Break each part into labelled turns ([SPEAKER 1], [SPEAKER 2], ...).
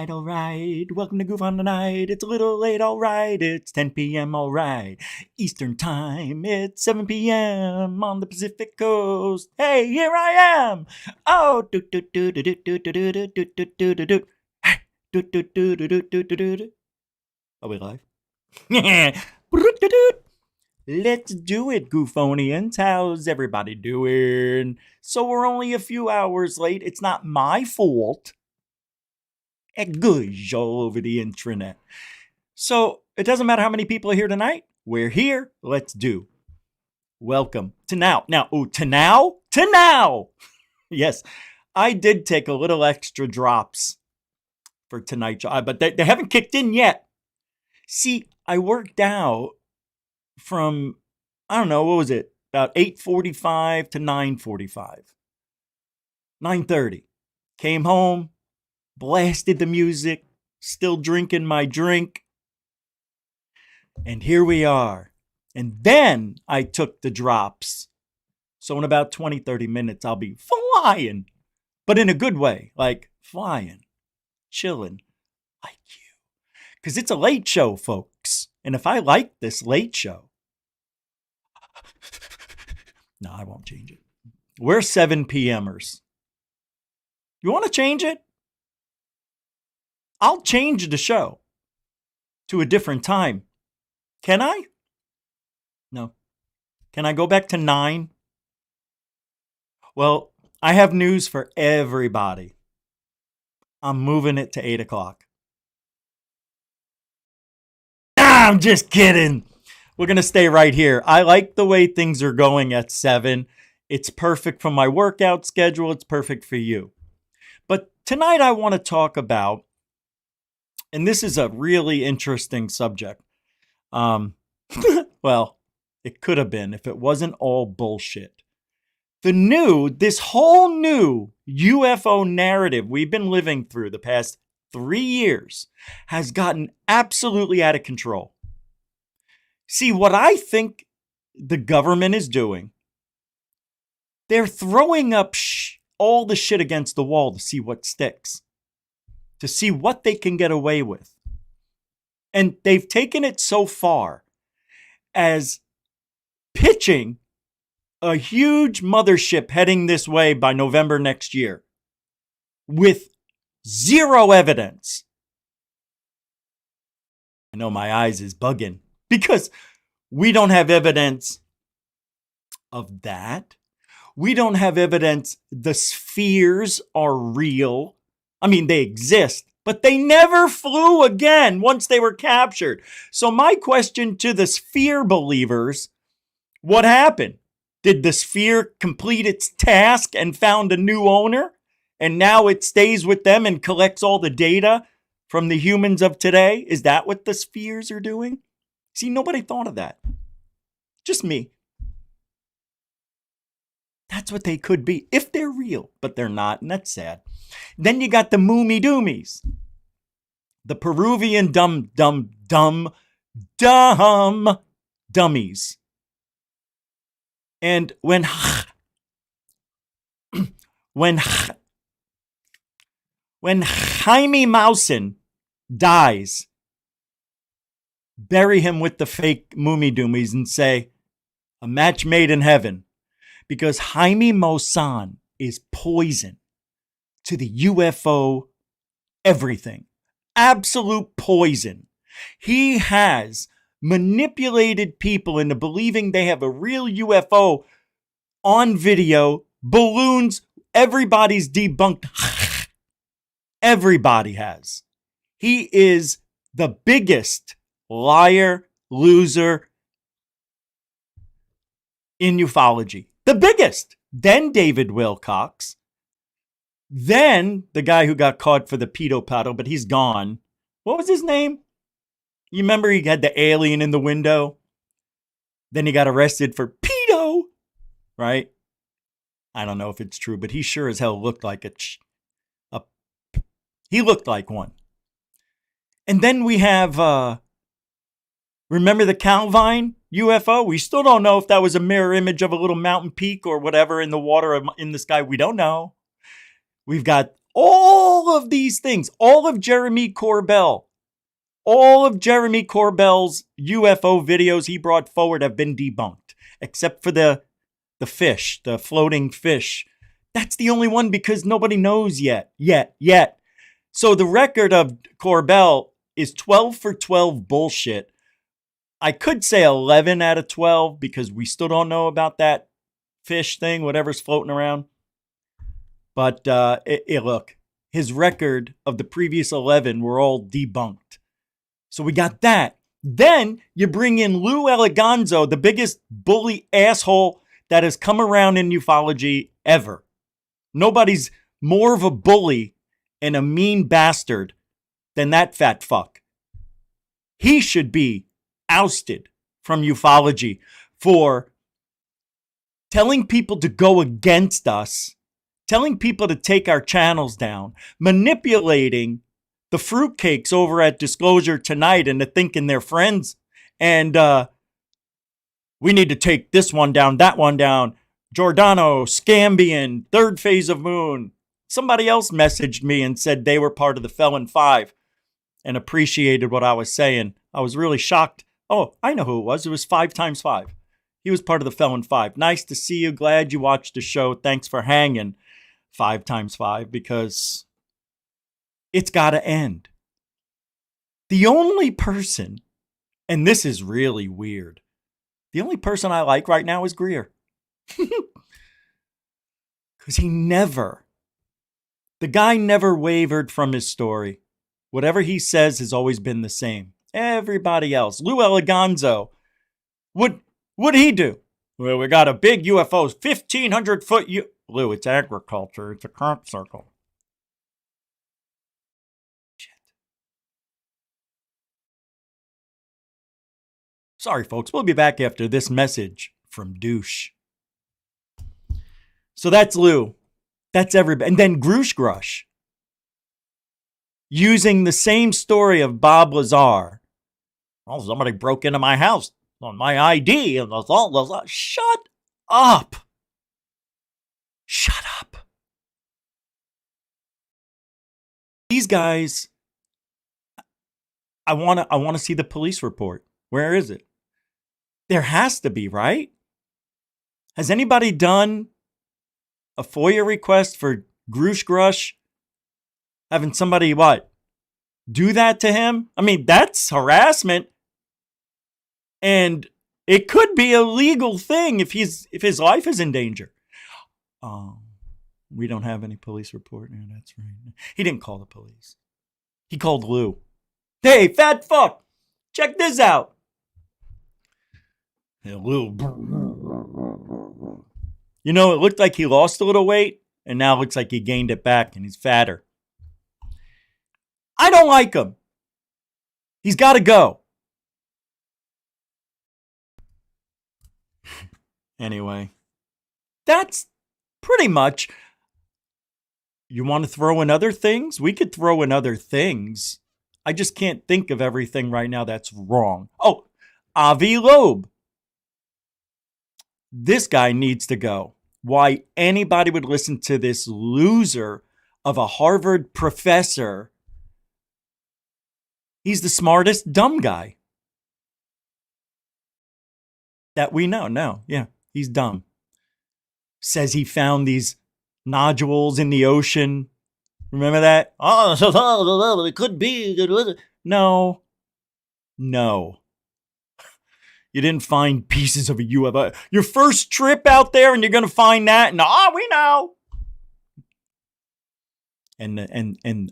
[SPEAKER 1] Alright. Welcome to Goof on the Night. It's a little late, alright. It's 10 p.m., alright. Eastern Time, it's 7 p.m. on the Pacific Coast. Hey, here I am. Oh, do do do do do do do do do do do do do. Hey, do do do do do do do do. Are we live? Let's do it, Goofonians. How's everybody doing? So we're only a few hours late. It's not my fault. Good, all over the intranet. So it doesn't matter how many people are here tonight. We're here. Let's do. Welcome to now. To now. Yes, I did take a little extra drops for tonight's show, but they haven't kicked in yet. See, I worked out from, I don't know, what was it? About 8:45 to 9:45. 9:30. Came home. Blasted the music, still drinking my drink. And here we are. And then I took the drops. So in about 20, 30 minutes, I'll be flying. But in a good way, like flying, chilling, like you. Because it's a late show, folks. And if I like this late show, no, I won't change it. We're 7 p.m.ers. You want to change it? I'll change the show to a different time. Can I? No. Can I go back to 9? Well, I have news for everybody. I'm moving it to 8 o'clock. I'm just kidding. We're going to stay right here. I like the way things are going at 7. It's perfect for my workout schedule. It's perfect for you. But tonight I want to talk about, and this is a really interesting subject. Well, it could have been if it wasn't all bullshit. This whole new UFO narrative we've been living through the past 3 years has gotten absolutely out of control. See, what I think the government is doing, they're throwing up all the shit against the wall to see what sticks. To see what they can get away with. And they've taken it so far as pitching a huge mothership heading this way by November next year with zero evidence. I know my eyes is bugging because we don't have evidence of that. We don't have evidence the spheres are real. I mean, they exist, but they never flew again once they were captured. So my question to the sphere believers, what happened? Did the sphere complete its task and found a new owner? And now it stays with them and collects all the data from the humans of today? Is that what the spheres are doing? See, nobody thought of that. Just me. That's what they could be if they're real, but they're not, and that's sad. Then you got the Moomy Doomies, the Peruvian dummies. And when Jaime Maussan dies, bury him with the fake Moomy Doomies and say, a match made in heaven. Because Jaime Maussan is poison to the UFO everything. Absolute poison. He has manipulated people into believing they have a real UFO on video, balloons, everybody's debunked. Everybody has. He is the biggest liar, loser in ufology. The biggest. Then David Wilcox. Then the guy who got caught for the pedo paddle, but he's gone. What was his name? You remember he had the alien in the window? Then he got arrested for pedo, right? I don't know if it's true, but he sure as hell looked like he looked like one. And then we have, remember the Calvine UFO? We still don't know if that was a mirror image of a little mountain peak or whatever in the water in the sky. We don't know. We've got all of these things, all of Jeremy Corbell's UFO videos he brought forward have been debunked, except for the fish, the floating fish. That's the only one because nobody knows yet. So the record of Corbell is 12 for 12 bullshit. I could say 11 out of 12 because we still don't know about that fish thing, whatever's floating around. But look, his record of the previous 11 were all debunked. So we got that. Then you bring in Lou Eliganzo, the biggest bully asshole that has come around in ufology ever. Nobody's more of a bully and a mean bastard than that fat fuck. He should be ousted from ufology for telling people to go against us, telling people to take our channels down, manipulating the fruitcakes over at Disclosure Tonight into thinking they're friends. And we need to take this one down, that one down. Giordano, Scambian, Third Phase of Moon. Somebody else messaged me and said they were part of the Felon 5 and appreciated what I was saying. I was really shocked. Oh, I know who it was. It was 5 times 5. He was part of the Felon 5. Nice to see you. Glad you watched the show. Thanks for hanging 5 times 5 because it's got to end. The only person, and this is really weird, the only person I like right now is Greer. Because the guy never wavered from his story. Whatever he says has always been the same. Everybody else. Lou Eliganzo, what'd he do? Well, we got a big UFO, 1,500 foot Lou, it's agriculture. It's a crop circle. Shit. Sorry, folks. We'll be back after this message from Douche. So that's Lou. That's everybody. And then Grush Grush, using the same story of Bob Lazar. Oh, somebody broke into my house on my ID. And shut up. Shut up. These guys, I want to see the police report. Where is it? There has to be, right? Has anybody done a FOIA request for Grush Grush? Having somebody, do that to him? I mean, that's harassment. And it could be a legal thing if his life is in danger. We don't have any police report. Yeah, that's right. He didn't call the police. He called Lou. Hey, fat fuck, check this out. Hey, Lou. You know, it looked like he lost a little weight, and now it looks like he gained it back, and he's fatter. I don't like him. He's got to go. Anyway, that's pretty much You want to throw in other things? We could throw in other things. I just can't think of everything right now that's wrong. Oh, Avi Loeb. This guy needs to go. Why anybody would listen to this loser of a Harvard professor? He's the smartest dumb guy that we know. No, yeah, he's dumb. Says he found these nodules in the ocean. Remember that? Oh, it could be. No. You didn't find pieces of a UFO. Your first trip out there and you're going to find that? No, we know. And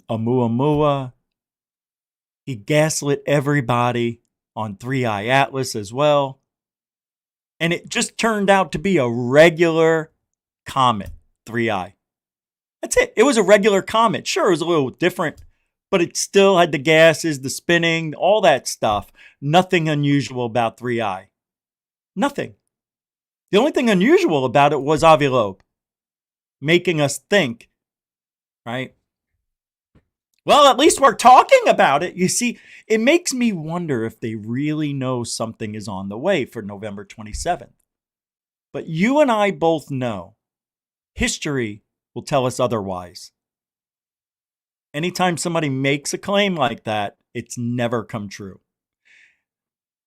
[SPEAKER 1] Oumuamua, he gaslit everybody on 3i Atlas as well. And it just turned out to be a regular comet, 3i. That's it. It was a regular comet. Sure, it was a little different, but it still had the gases, the spinning, all that stuff. Nothing unusual about 3i. Nothing. The only thing unusual about it was Avi Loeb making us think, right? Well, at least we're talking about it. You see, it makes me wonder if they really know something is on the way for November 27th. But you and I both know history will tell us otherwise. Anytime somebody makes a claim like that, it's never come true.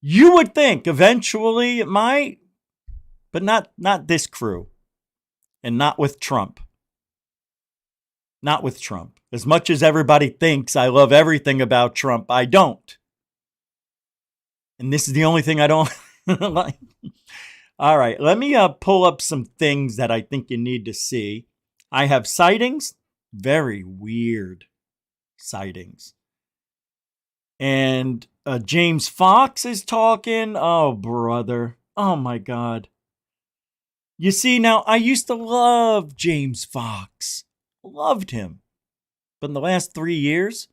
[SPEAKER 1] You would think eventually it might, but not this crew. And not with Trump. Not with Trump. As much as everybody thinks I love everything about Trump, I don't. And this is the only thing I don't like. All right, let me pull up some things that I think you need to see. I have sightings, very weird sightings. And James Fox is talking. Oh, brother. Oh, my God. You see, now, I used to love James Fox. Loved him. But in the last 3 years,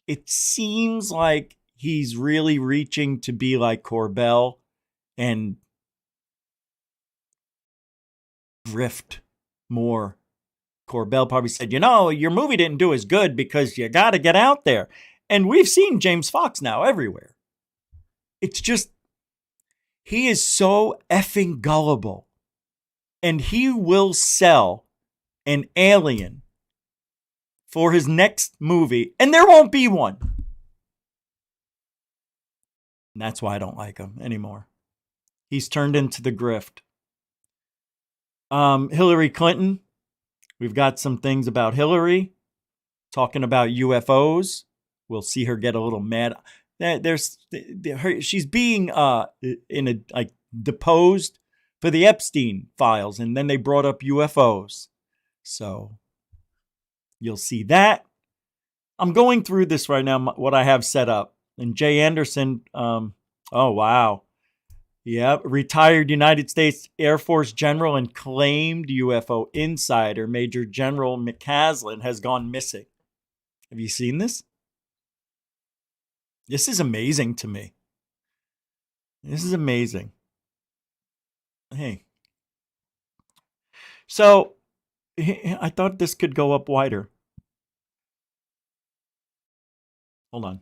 [SPEAKER 1] it seems like he's really reaching to be like Corbell and drift more. Corbell probably said, you know, your movie didn't do as good because you got to get out there. And we've seen James Fox now everywhere. It's just, he is so effing gullible. And he will sell an alien for his next movie, and there won't be one. And that's why I don't like him anymore. He's turned into the grift. Hillary Clinton. We've got some things about Hillary talking about UFOs. We'll see her get a little mad. She's being deposed for the Epstein files, and then they brought up UFOs. So you'll see that. I'm going through this right now, what I have set up. And Jay Anderson, oh, wow. Yeah, retired United States Air Force general and claimed UFO insider Major General McCaslin has gone missing. Have you seen this? This is amazing to me. This is amazing. Hey. So, I thought this could go up wider. Hold on.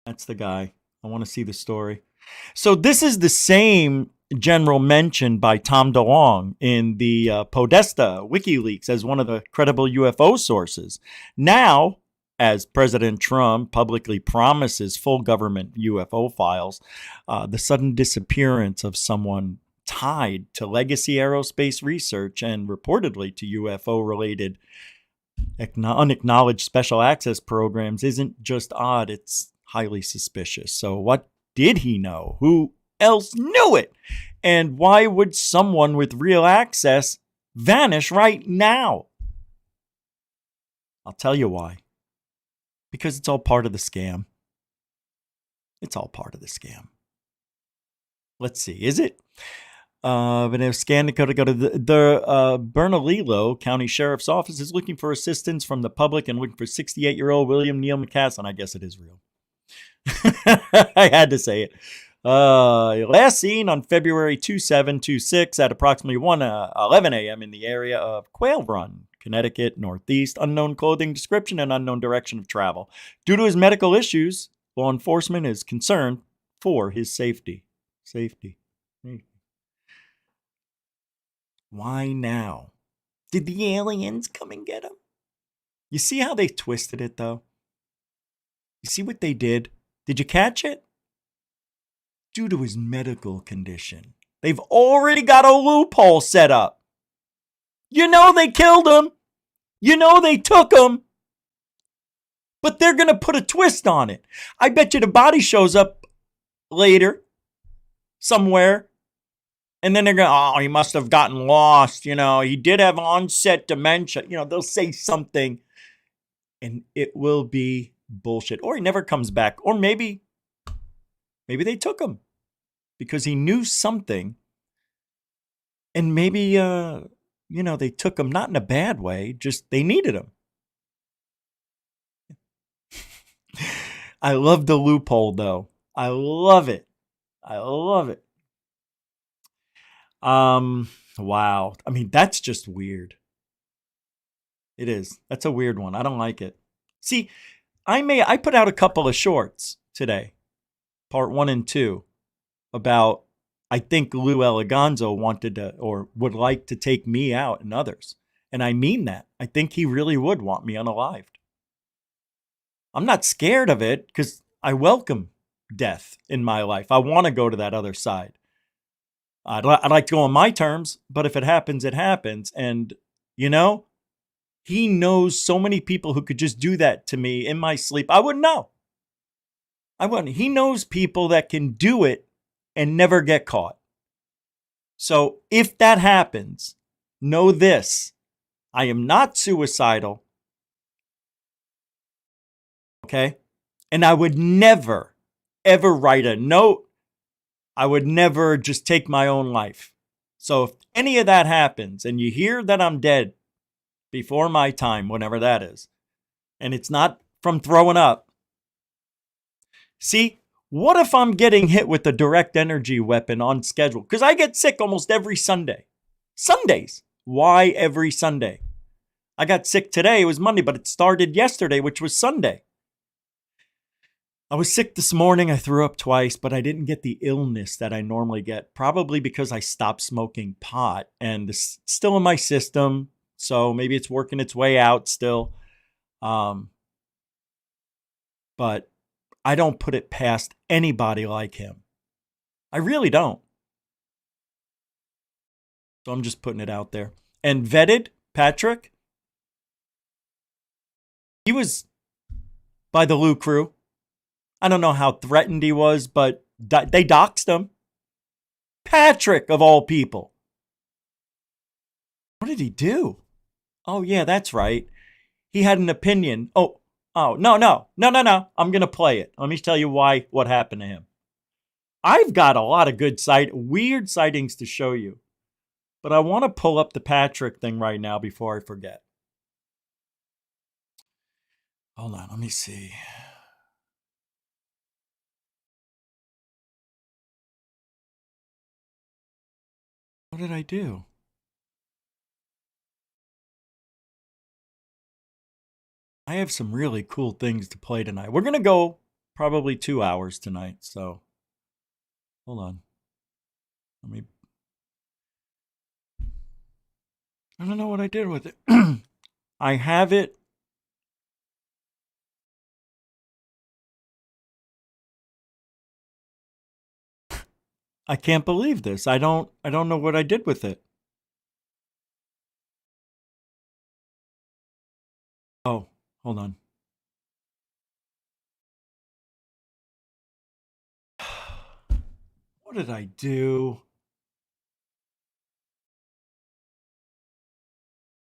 [SPEAKER 1] That's the guy. I want to see the story. So this is the same general mentioned by Tom DeLonge in the Podesta WikiLeaks as one of the credible UFO sources. Now, as President Trump publicly promises full government UFO files, the sudden disappearance of someone tied to legacy aerospace research and reportedly to UFO-related unacknowledged special access programs isn't just odd, it's highly suspicious. So what did he know? Who else knew it? And why would someone with real access vanish right now? I'll tell you why. Because it's all part of the scam. It's all part of the scam. Let's see. Is it? But a scan to go to the Bernalillo County Sheriff's Office is looking for assistance from the public and looking for 68-year-old William Neal McCaslin. I guess it is real. I had to say it. Last seen on February 2726 at approximately 11 a.m. in the area of Quail Run, Connecticut, Northeast. Unknown clothing description and unknown direction of travel. Due to his medical issues, law enforcement is concerned for his safety. Safety. Why now? Did the aliens come and get him? You see how they twisted it, though? You see what they did? Did you catch it? Due to his medical condition. They've already got a loophole set up. You know they killed him. You know they took him. But they're going to put a twist on it. I bet you the body shows up later somewhere. And then they're going, oh, he must have gotten lost. You know, he did have onset dementia. You know, they'll say something. And it will be bullshit. Or he never comes back. Or maybe they took him because he knew something. And maybe, they took him not in a bad way, just they needed him. I love the loophole, though. I love it. Wow. I mean, that's just weird. It is. That's a weird one. I don't like it. See, I put out a couple of shorts today, part 1 and 2, about I think Lou Eliganzo wanted to or would like to take me out and others. And I mean that. I think he really would want me unalived. I'm not scared of it because I welcome death in my life. I want to go to that other side. I'd like to go on my terms, but if it happens, it happens. And, he knows so many people who could just do that to me in my sleep. I wouldn't know. I wouldn't. He knows people that can do it and never get caught. So if that happens, know this. I am not suicidal. Okay? And I would never, ever write a note. I would never just take my own life. So if any of that happens and you hear that I'm dead before my time, whenever that is, and it's not from throwing up, see, what if I'm getting hit with a direct energy weapon on schedule? Because I get sick almost every Sunday. Sundays. Why every Sunday? I got sick today. It was Monday, but it started yesterday, which was Sunday. I was sick this morning. I threw up twice, but I didn't get the illness that I normally get, probably because I stopped smoking pot and it's still in my system. So maybe it's working its way out still. But I don't put it past anybody like him. I really don't. So I'm just putting it out there. And vetted Patrick, he was by the Lou crew. I don't know how threatened he was, but they doxed him. Patrick, of all people. What did he do? Oh, yeah, that's right. He had an opinion. Oh, no. I'm going to play it. Let me tell you what happened to him. I've got a lot of weird sightings to show you. But I want to pull up the Patrick thing right now before I forget. Hold on, let me see. What did I do? I have some really cool things to play tonight. We're going to go probably 2 hours tonight, so hold on. I don't know what I did with it. I have it. I can't believe this. I don't know what I did with it. Oh, hold on. What did I do?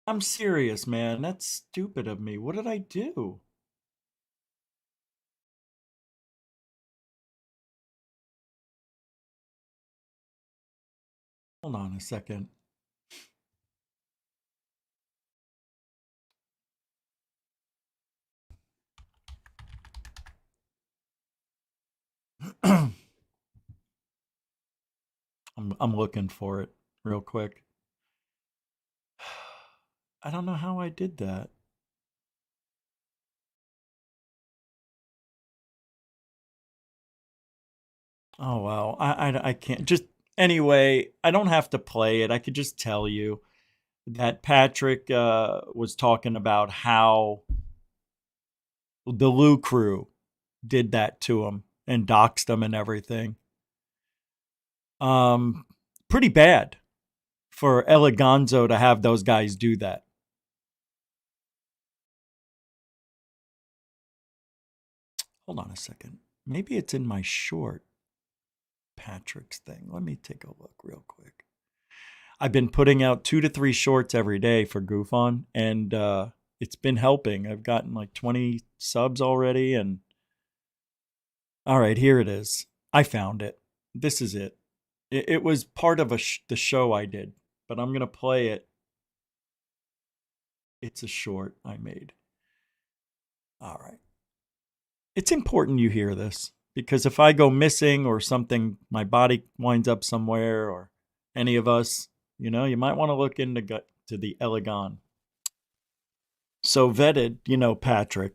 [SPEAKER 1] I'm serious, man. That's stupid of me. What did I do? Hold on a second. I'm looking for it real quick. I don't know how I did that. Oh wow, I can't just anyway. I don't have to play it. I could just tell you that Patrick was talking about how the Lou crew did that to him and doxed him and everything. Um, Pretty bad for Eleganzo to have those guys do that. Hold on a second. Maybe it's in my short Patrick's thing. Let me take a look real quick. I've been putting out 2 to 3 shorts every day for Goof On, and it's been helping. I've gotten like 20 subs already, and all right, here it is. I found it. This is it. It was part of the show I did, but I'm gonna play it. It's a short I made. All right. It's important you hear this because if I go missing or something, my body winds up somewhere, or any of us, you might want to look into the Elegon. So vetted, Patrick.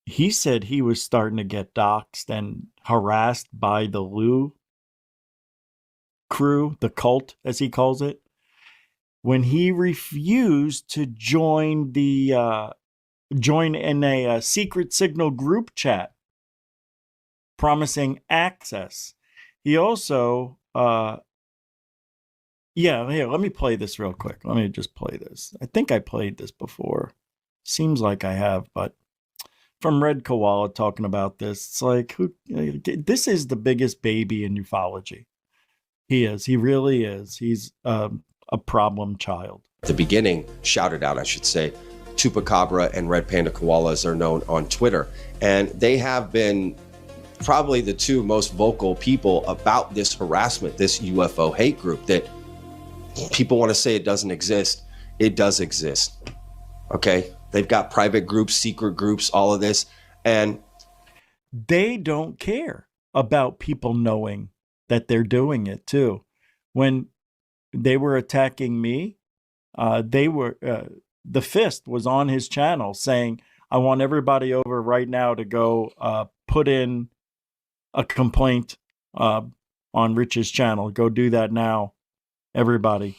[SPEAKER 1] He said he was starting to get doxxed and harassed by the Lou crew, the cult, as he calls it, when he refused to join in a secret signal group chat promising access. He also here, let me play this real quick. Let me just play this. I think I played this before. Seems like I have, but from Red Koala talking about this, it's like, this is the biggest baby in ufology. He is. He really is. He's a problem child.
[SPEAKER 2] At the beginning, shouted out, I should say, Chupacabra and Red Panda Koalas are known on Twitter. And they have been probably the two most vocal people about this harassment, this UFO hate group that people want to say it doesn't exist. It does exist. Okay? They've got private groups, secret groups, all of this. And
[SPEAKER 1] they don't care about people knowing that they're doing it too. When they were attacking me, the Fist was on his channel saying, I want everybody over right now to go put in a complaint on Rich's channel. Go do that now, everybody.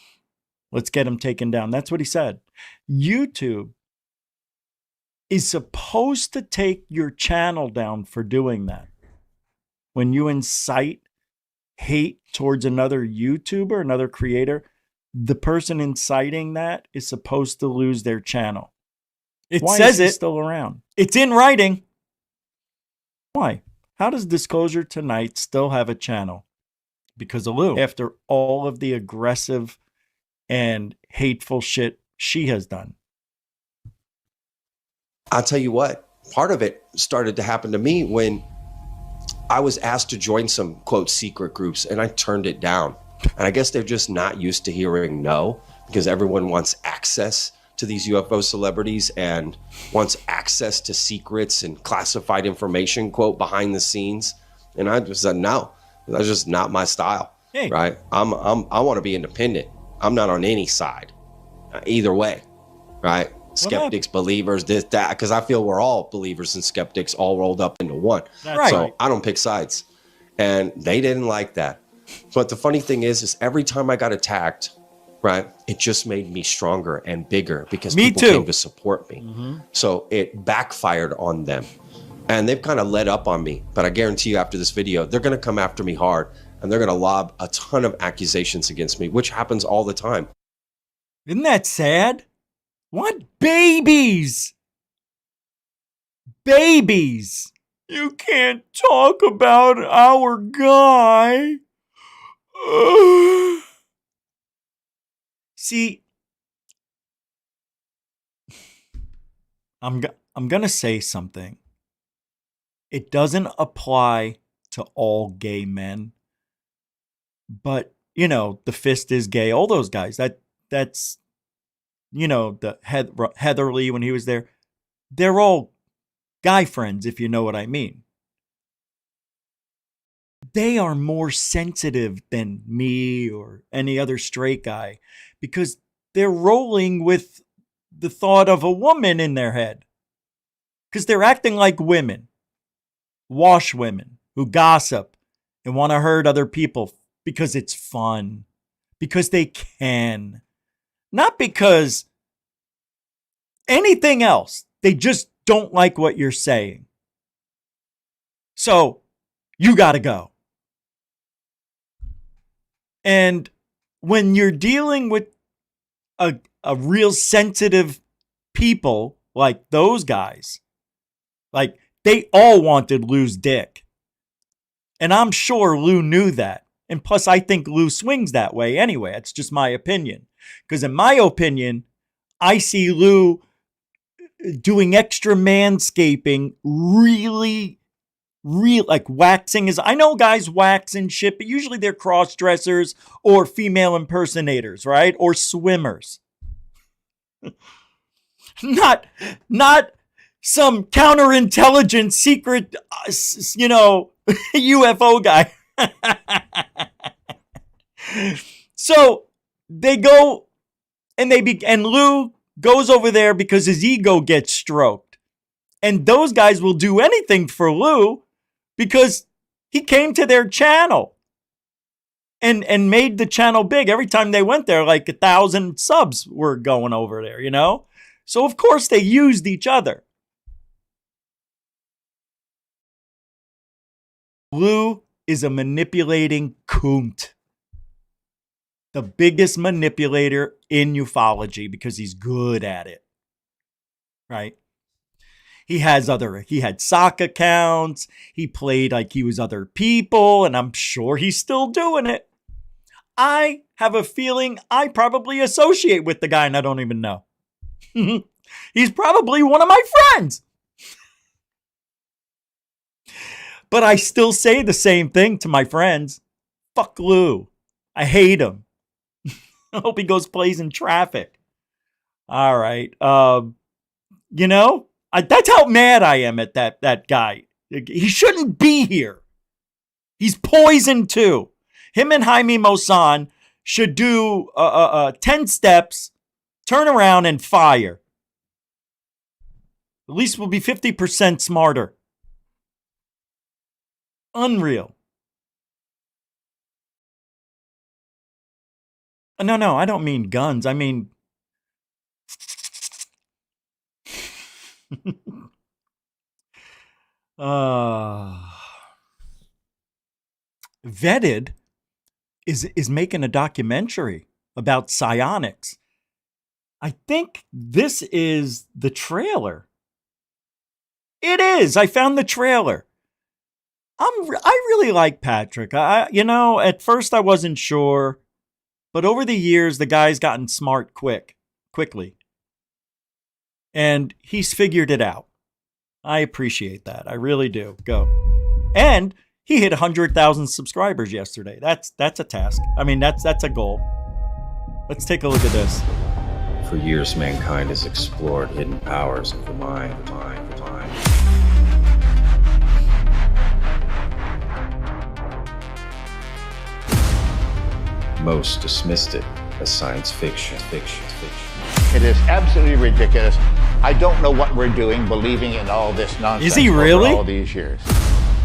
[SPEAKER 1] Let's get him taken down. That's what he said. YouTube is supposed to take your channel down for doing that. When you incite hate towards another YouTuber, another creator, the person inciting that is supposed to lose their channel. Why says is it still around? It's in writing. Why? How does Disclosure Tonight still have a channel? Because of Lou. After all of the aggressive and hateful shit she has done.
[SPEAKER 2] I'll tell you what, part of it started to happen to me when I was asked to join some, quote, secret groups, and I turned it down. And I guess they're just not used to hearing no, because everyone wants access to these UFO celebrities and wants access to secrets and classified information, quote, behind the scenes. And I just said, no, that's just not my style, right? I want to be independent. I'm not on any side, either way, right? Skeptics, believers, this, that, because I feel we're all believers and skeptics all rolled up into one.
[SPEAKER 1] Right.
[SPEAKER 2] So I don't pick sides. And they didn't like that. But the funny thing is every time I got attacked, right, it just made me stronger and bigger because people came to support me. Mm-hmm. So it backfired on them. And they've kind of let up on me. But I guarantee you after this video, they're going to come after me hard. And they're going to lob a ton of accusations against me, which happens all the time.
[SPEAKER 1] Isn't that sad? What? Babies! Babies! You can't talk about our guy. See, I'm going to say something. It doesn't apply to all gay men. But, the Fist is gay. All those guys. That's the Heatherly when he was there. They're all guy friends, if you know what I mean. they are more sensitive than me or any other straight guy because they're rolling with the thought of a woman in their head. Because they're acting like women, wash women who gossip and want to hurt other people because it's fun, because they can, not because anything else. They just don't like what you're saying. So you got to go. And when you're dealing with a real sensitive people like those guys, like they all wanted Lou's dick. And I'm sure Lou knew that. And plus, I think Lou swings that way anyway. It's just my opinion. Because in my opinion, I see Lou doing extra manscaping, really, like waxing his. I know guys wax and shit, but usually they're cross dressers or female impersonators, right? Or swimmers. Not some counterintelligence secret, UFO guy. So they go and and Lou goes over there because his ego gets stroked. And those guys will do anything for Lou because he came to their channel and made the channel big. Every time they went there, like 1,000 subs were going over there, So of course they used each other. Lou is a manipulating coont. The biggest manipulator in ufology because he's good at it. Right? He had sock accounts. He played like he was other people, and I'm sure he's still doing it. I have a feeling I probably associate with the guy and I don't even know. He's probably one of my friends. But I still say the same thing to my friends. Fuck Lou. I hate him. I hope he plays in traffic. All right. That's how mad I am at that guy. He shouldn't be here. He's poison too. Him and Jaime Maussan should do 10 steps, turn around and fire. At least we'll be 50% smarter. Unreal. No, I don't mean guns. I mean... Vetted is making a documentary about psionics. I think this is the trailer. It is. I found the trailer. I really like Patrick. At first I wasn't sure, but over the years the guy's gotten smart quickly. And he's figured it out. I appreciate that. I really do. Go. And he hit 100,000 subscribers yesterday. That's a task. I mean, that's a goal. Let's take a look at this.
[SPEAKER 3] For years, mankind has explored hidden powers of the mind. Most dismissed it as science fiction.
[SPEAKER 4] It is absolutely ridiculous. I don't know what we're doing, believing in all this nonsense.
[SPEAKER 1] Is he really?
[SPEAKER 4] Over all these years.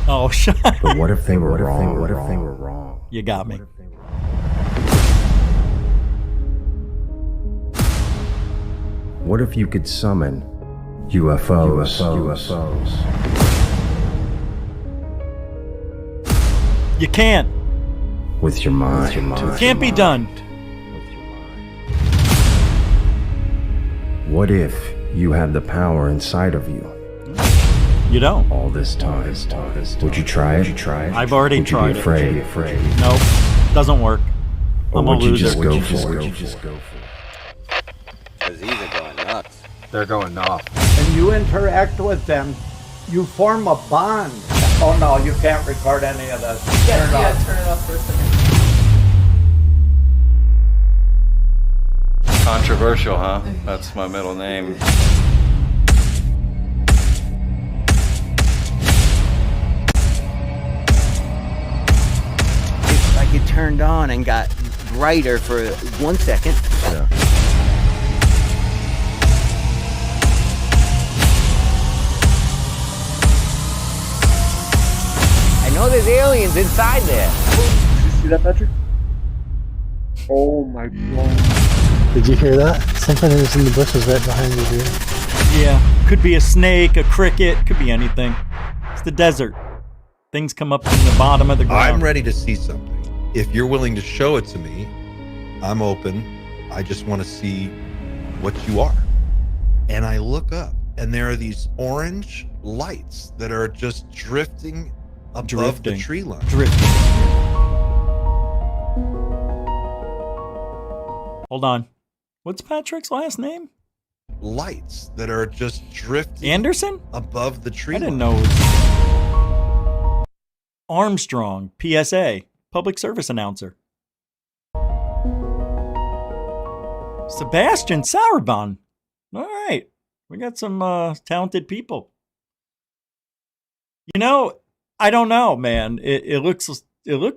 [SPEAKER 1] Oh, shut up.
[SPEAKER 3] But what if they were wrong?
[SPEAKER 1] You got me.
[SPEAKER 3] What if you could summon UFOs?
[SPEAKER 1] You can't.
[SPEAKER 3] With your mind.
[SPEAKER 1] Can't be done.
[SPEAKER 3] What if you had the power inside of you?
[SPEAKER 1] You don't.
[SPEAKER 3] All this time. Would you try it?
[SPEAKER 1] I've already tried it.
[SPEAKER 3] Would you be afraid?
[SPEAKER 1] Nope. Doesn't work.
[SPEAKER 3] Or
[SPEAKER 1] I'm a
[SPEAKER 3] would you
[SPEAKER 1] loser.
[SPEAKER 3] just go for it?
[SPEAKER 5] Because these are going nuts.
[SPEAKER 3] They're going off.
[SPEAKER 6] And you interact with them, you form a bond. Oh no, you can't record any of this.
[SPEAKER 7] Turn it off for a second.
[SPEAKER 5] Controversial, huh? That's my middle name.
[SPEAKER 8] on and got brighter for 1 second.
[SPEAKER 3] Yeah.
[SPEAKER 8] I know there's aliens inside there.
[SPEAKER 9] Did you see that, Patrick? Oh my god.
[SPEAKER 10] Did you hear that? Something is in the bushes right behind you, dude.
[SPEAKER 1] Yeah, could be a snake, a cricket, could be anything. It's the desert. Things come up from the bottom of the ground.
[SPEAKER 11] I'm ready to see something. If you're willing to show it to me, I'm open. I just want to see what you are. And I look up, and there are these orange lights that are just drifting above the tree line.
[SPEAKER 1] Drifting. Hold on. What's Patrick's last name?
[SPEAKER 11] Lights that are just drifting
[SPEAKER 1] Anderson?
[SPEAKER 11] above the tree
[SPEAKER 1] I didn't
[SPEAKER 11] line.
[SPEAKER 1] know it was Armstrong, PSA, public service announcer. Sebastian Sauerbahn. All right. We got some talented people. You know, I don't know, man. It looks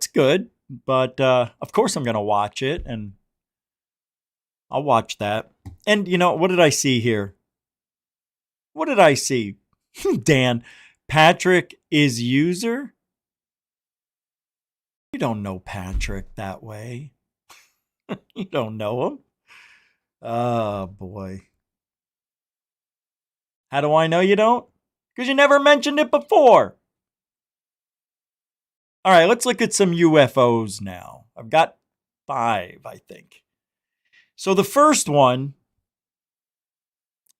[SPEAKER 1] good, but of course I'm going to watch it, and I'll watch that. And, you know, what did I see here? What did I see? Dan, Patrick is user? You don't know Patrick that way. You don't know him. Oh, boy. How do I know you don't? Because you never mentioned it before. All right, let's look at some UFOs now. I've got 5, I think. So the first one,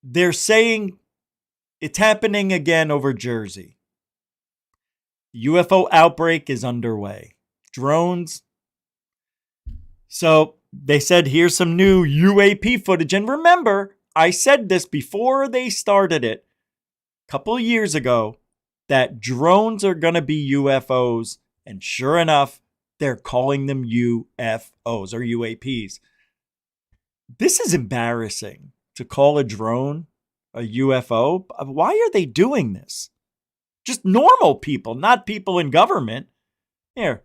[SPEAKER 1] they're saying it's happening again over Jersey. UFO outbreak is underway. Drones. So they said, here's some new UAP footage. And remember, I said this before they started it a couple of years ago, that drones are going to be UFOs. And sure enough, they're calling them UFOs or UAPs. This is embarrassing to call a drone a UFO. Why are they doing this? Just normal people, not people in government. Here.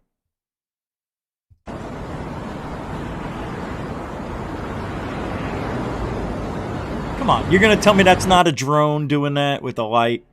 [SPEAKER 1] Come on, you're going to tell me that's not a drone doing that with a light?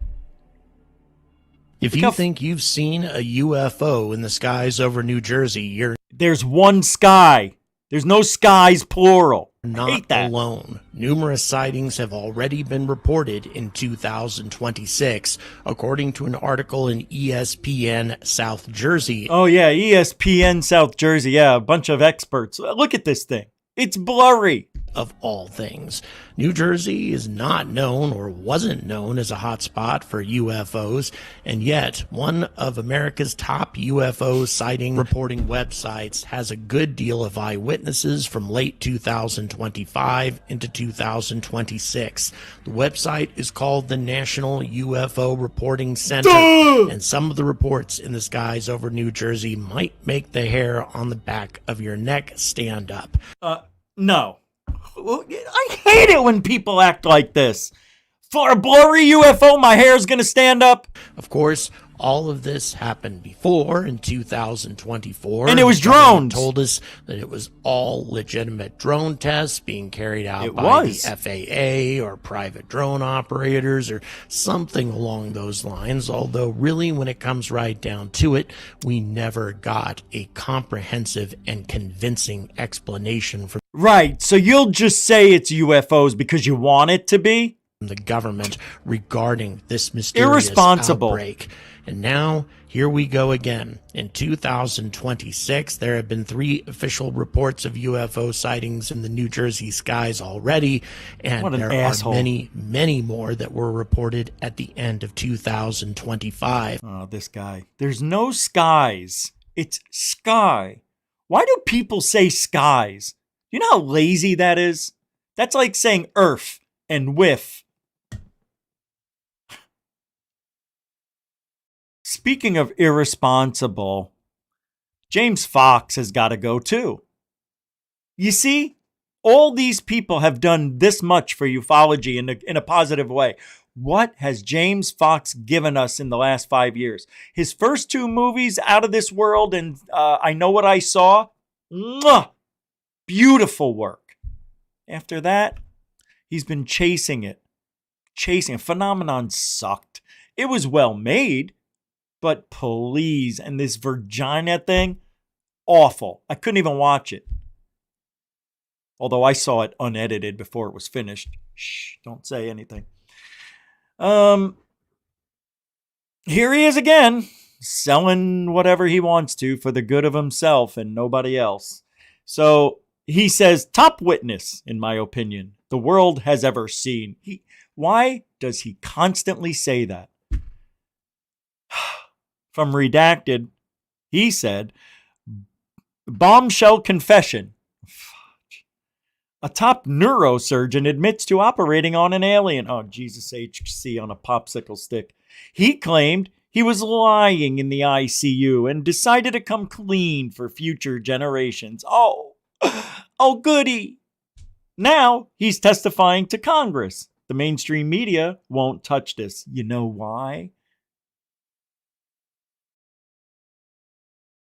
[SPEAKER 12] If you think you've seen a UFO in the skies over New Jersey,
[SPEAKER 1] there's one sky. There's no skies, plural.
[SPEAKER 12] Not alone. Numerous sightings have already been reported in 2026, according to an article in ESPN South Jersey.
[SPEAKER 1] Oh, yeah, ESPN South Jersey. Yeah, a bunch of experts. Look at this thing. It's blurry.
[SPEAKER 12] Of all things, New Jersey is not known or wasn't known as a hotspot for UFOs, and yet one of America's top UFO sighting reporting websites has a good deal of eyewitnesses from late 2025 into 2026. The website is called the National UFO Reporting Center, and some of the reports in the skies over New Jersey might make the hair on the back of your neck stand up.
[SPEAKER 1] No. I hate it when people act like this. For a blurry UFO, my hair's going to stand up.
[SPEAKER 12] Of course, all of this happened before in 2024.
[SPEAKER 1] And it was drones.
[SPEAKER 12] Told us that it was all legitimate drone tests being carried out by the FAA or private drone operators or something along those lines. Although really, when it comes right down to it, we never got a comprehensive and convincing explanation for.
[SPEAKER 1] Right. So you'll just say it's UFOs because you want it to be?
[SPEAKER 12] The government regarding this mysterious outbreak. And now, here we go again. In 2026, there have been 3 official reports of UFO sightings in the New Jersey skies already, and there are many, many more that were reported at the end of 2025.
[SPEAKER 1] Oh, this guy. There's no skies. It's sky. Why do people say skies? You know how lazy that is? That's like saying earth and whiff. Speaking of irresponsible, James Fox has got to go too. You see, all these people have done this much for ufology in a positive way. What has James Fox given us in the last 5 years? His first 2 movies, Out of This World and I Know What I Saw, Mwah! Beautiful work. After that, he's been chasing it. Phenomenon sucked. It was well made, but please, and this vagina thing, awful. I couldn't even watch it. Although I saw it unedited before it was finished. Shh, don't say anything. Here he is again, selling whatever he wants to for the good of himself and nobody else. So he says, top witness, in my opinion, the world has ever seen. Why does he constantly say that? From Redacted, he said, bombshell confession. A top neurosurgeon admits to operating on an alien. Oh, Jesus HC on a popsicle stick. He claimed he was lying in the ICU and decided to come clean for future generations. Oh, goody. Now he's testifying to Congress. The mainstream media won't touch this. You know why?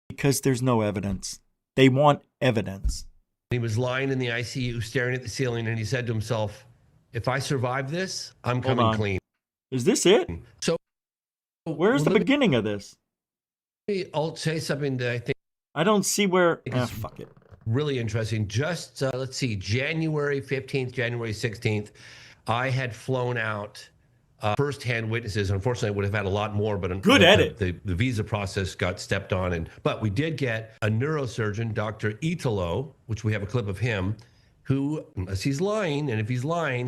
[SPEAKER 1] Because there's no evidence. They want evidence.
[SPEAKER 13] He was lying in the ICU, staring at the ceiling, and he said to himself, if I survive this, I'm coming clean.
[SPEAKER 1] Is this it?
[SPEAKER 13] So
[SPEAKER 1] where's the beginning of this?
[SPEAKER 13] I'll say something that I think
[SPEAKER 1] I don't see where. Fuck it.
[SPEAKER 13] Really interesting. Just, let's see, January 15th, January 16th, I had flown out first-hand witnesses. Unfortunately, I would have had a lot more, but
[SPEAKER 1] good edit.
[SPEAKER 13] The visa process got stepped on. But we did get a neurosurgeon, Dr. Italo, which we have a clip of him, who, unless he's lying, and if he's lying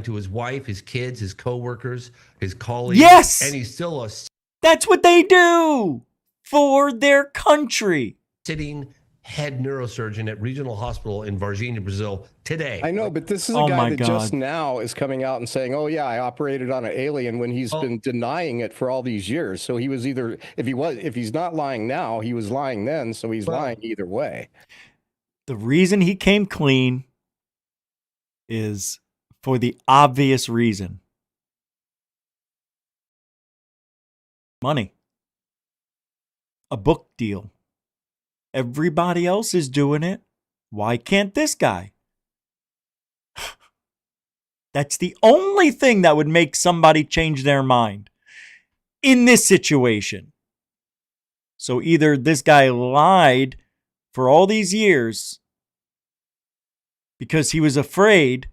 [SPEAKER 13] to his wife, his kids, his co-workers, his colleagues.
[SPEAKER 1] Yes!
[SPEAKER 13] And he's still
[SPEAKER 1] That's what they do for their country.
[SPEAKER 13] Sitting head neurosurgeon at regional hospital in Varginha, Brazil today.
[SPEAKER 14] I know, but this is a guy that just now is coming out and saying, oh yeah, I operated on an alien, when he's been denying it for all these years. So he was either, if he's not lying now, he was lying then, so he's lying either way.
[SPEAKER 1] The reason he came clean is for the obvious reason. Money. A book deal. Everybody else is doing it. Why can't this guy? That's the only thing that would make somebody change their mind in this situation. So either this guy lied for all these years because he was afraid,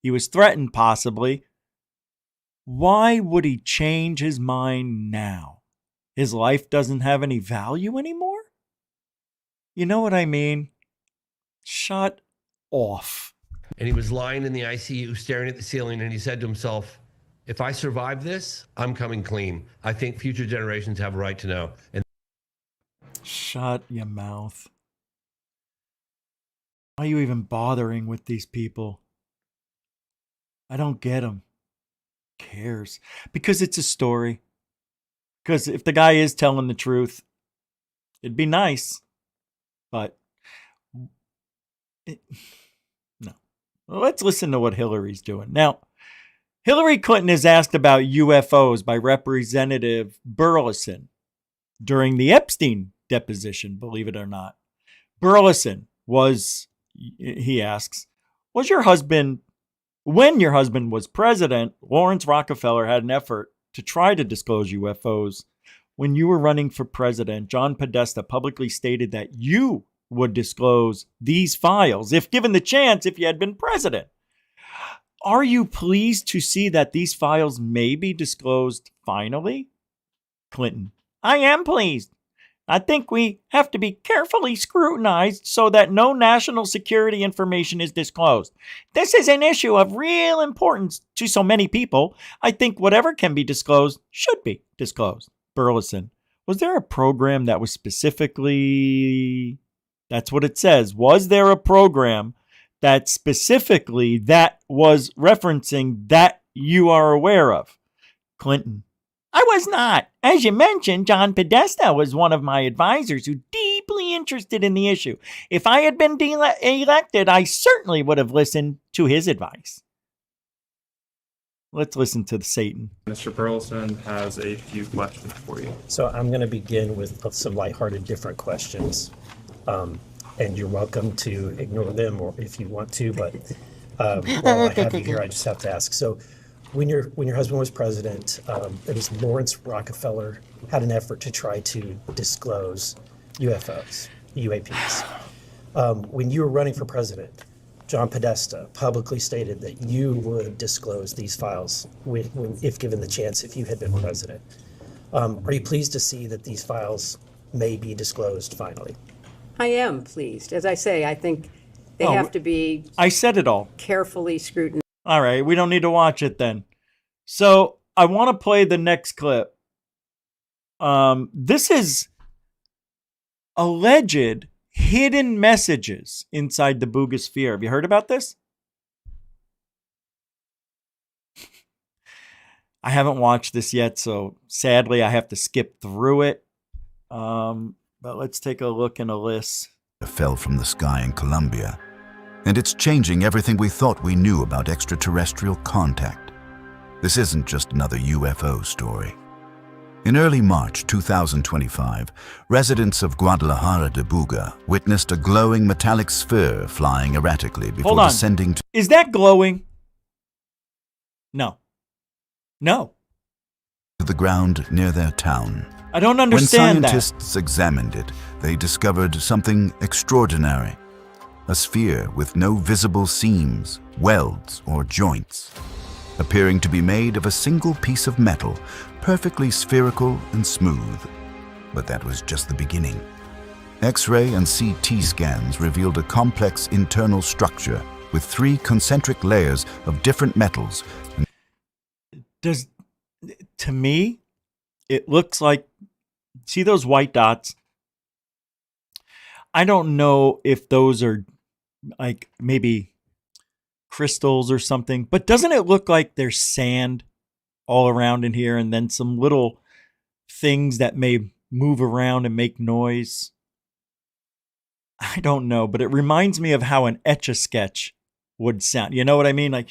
[SPEAKER 1] he was threatened possibly. Why would he change his mind now? His life doesn't have any value anymore? You know what I mean? Shut off.
[SPEAKER 13] And he was lying in the ICU, staring at the ceiling, and he said to himself, if I survive this, I'm coming clean. I think future generations have a right to know. And
[SPEAKER 1] shut your mouth. Why are you even bothering with these people? I don't get them. Who cares? Because it's a story. Because if the guy is telling the truth, it'd be nice. But no. Well, let's listen to what Hillary's doing. Now, Hillary Clinton is asked about UFOs by Representative Burleson during the Epstein deposition, believe it or not. Burleson he asks, when your husband was president, Lawrence Rockefeller had an effort to try to disclose UFOs. When you were running for president, John Podesta publicly stated that you would disclose these files if given the chance if you had been president. Are you pleased to see that these files may be disclosed finally? Clinton: I am pleased. I think we have to be carefully scrutinized so that no national security information is disclosed. This is an issue of real importance to so many people. I think whatever can be disclosed should be disclosed. Burleson: was there a program that was specifically... That's what it says. Was there a program that specifically that was referencing that you are aware of? Clinton: I was not. As you mentioned, John Podesta was one of my advisors who deeply interested in the issue. If I had been elected, I certainly would have listened to his advice. Let's listen to the Satan.
[SPEAKER 15] Mr. Burleson has a few questions for you.
[SPEAKER 16] So I'm going to begin with some lighthearted, different questions.
[SPEAKER 12] and you're welcome to ignore them or if you want to, but while I have you here, I just have to ask. So when your husband was president, it was Lawrence Rockefeller had an effort to try to disclose UFOs, UAPs. When you were running for president, John Podesta publicly stated that you would disclose these files if given the chance, if you had been president. Are you pleased to see that these files may be disclosed finally?
[SPEAKER 7] I am pleased. As I say, I think they have to be
[SPEAKER 1] I said it all.
[SPEAKER 7] carefully scrutinized.
[SPEAKER 1] All right, we don't need to watch it then. So I want to play the next clip. This is alleged hidden messages inside the Booga Sphere. Have you heard about this? I haven't watched this yet, so sadly I have to skip through it. But let's take a look in a list.
[SPEAKER 16] Fell from the sky in Colombia, and it's changing everything we thought we knew about extraterrestrial contact. This isn't just another UFO story. In early March 2025, residents of Guadalajara de Buga witnessed a glowing metallic sphere flying erratically before descending to...
[SPEAKER 1] Is that glowing? No. No.
[SPEAKER 16] ...to the ground near their town.
[SPEAKER 1] I don't understand that.
[SPEAKER 16] When scientists examined it, they discovered something extraordinary. A sphere with no visible seams, welds, or joints, appearing to be made of a single piece of metal, perfectly spherical and smooth. But that was just the beginning. X-ray and CT scans revealed a complex internal structure with 3 concentric layers of different metals.
[SPEAKER 1] To me, it looks like, see those white dots? I don't know if those are like maybe crystals or something, but doesn't it look like there's sand all around in here and then some little things that may move around and make noise? I don't know, but it reminds me of how an Etch-a-Sketch would sound. You know what I mean? Like,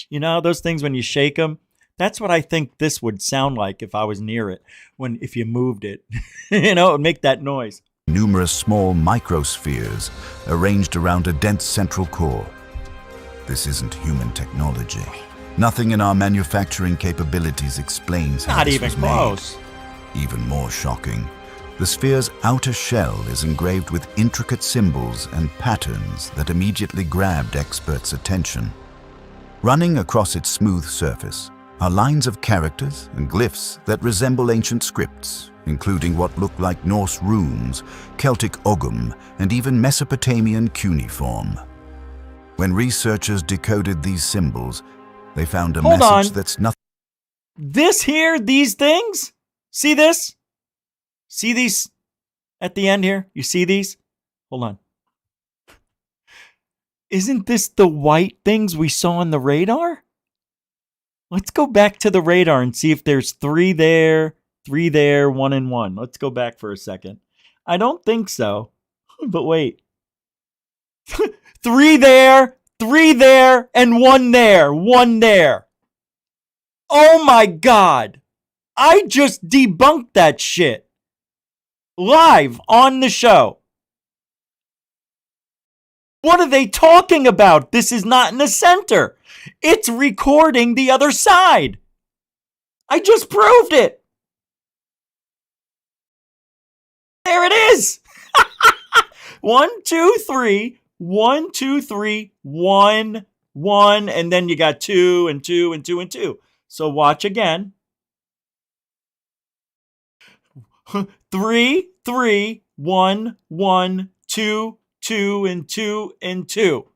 [SPEAKER 1] you know, those things when you shake them? That's what I think this would sound like if I was near it, if you moved it. You know, it would make that noise.
[SPEAKER 16] Numerous small microspheres arranged around a dense central core. This isn't human technology. Nothing in our manufacturing capabilities explains how this was made. Even more shocking, the sphere's outer shell is engraved with intricate symbols and patterns that immediately grabbed experts' attention. Running across its smooth surface are lines of characters and glyphs that resemble ancient scripts, including what look like Norse runes, Celtic Ogham, and even Mesopotamian cuneiform. When researchers decoded these symbols, they found a message that's nothing.
[SPEAKER 1] This here, these things? See this? See these at the end here? You see these? Hold on. Isn't this the white things we saw on the radar? Let's go back to the radar and see if there's 3 there, 1 and 1. Let's go back for a second. I don't think so. But wait. 3 there, 3 there, and 1 there. 1 there. Oh my God. I just debunked that shit. Live on the show. What are they talking about? This is not in the center. It's recording the other side. I just proved it. There it is. 1, 2, 3. 1, 2, 3. 1, 1. And then you got 2 and 2 and 2 and 2. So watch again. 3, 3. 1, 1. 2, 2 and 2 and 2.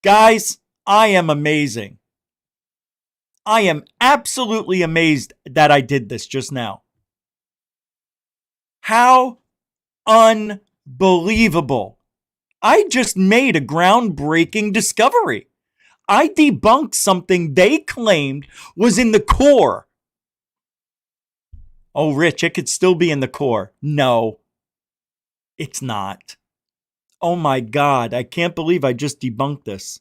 [SPEAKER 1] Guys, I am amazing. I am absolutely amazed that I did this just now. How unbelievable. I just made a groundbreaking discovery. I debunked something they claimed was in the core. Oh, Rich, it could still be in the core. No, it's not. Oh my God, I can't believe I just debunked this.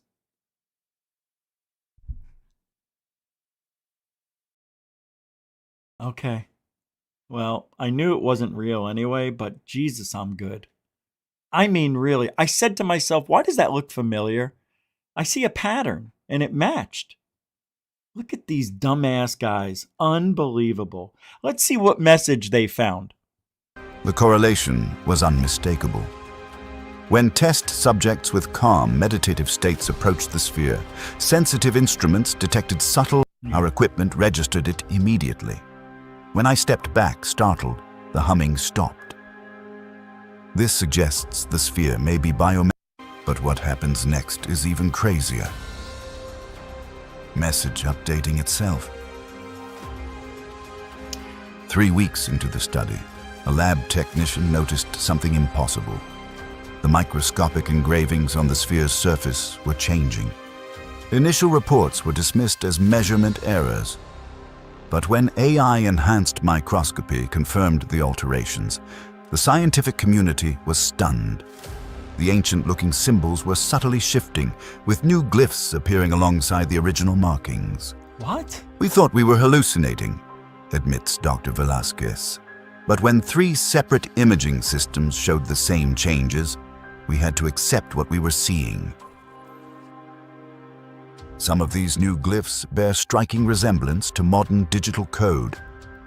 [SPEAKER 1] Okay. Well, I knew it wasn't real anyway, but Jesus, I'm good. I mean, really, I said to myself, why does that look familiar? I see a pattern, and it matched. Look at these dumbass guys. Unbelievable. Let's see what message they found.
[SPEAKER 16] The correlation was unmistakable. When test subjects with calm, meditative states approached the sphere, sensitive instruments detected subtle. Our equipment registered it immediately. When I stepped back, startled, the humming stopped. This suggests the sphere may be biomagnetic, but what happens next is even crazier. Message updating itself. 3 weeks into the study, a lab technician noticed something impossible. The microscopic engravings on the sphere's surface were changing. Initial reports were dismissed as measurement errors. But when AI-enhanced microscopy confirmed the alterations, the scientific community was stunned. The ancient-looking symbols were subtly shifting, with new glyphs appearing alongside the original markings.
[SPEAKER 1] What?
[SPEAKER 16] We thought we were hallucinating, admits Dr. Velasquez. But when 3 separate imaging systems showed the same changes, we had to accept what we were seeing. Some of these new glyphs bear striking resemblance to modern digital code,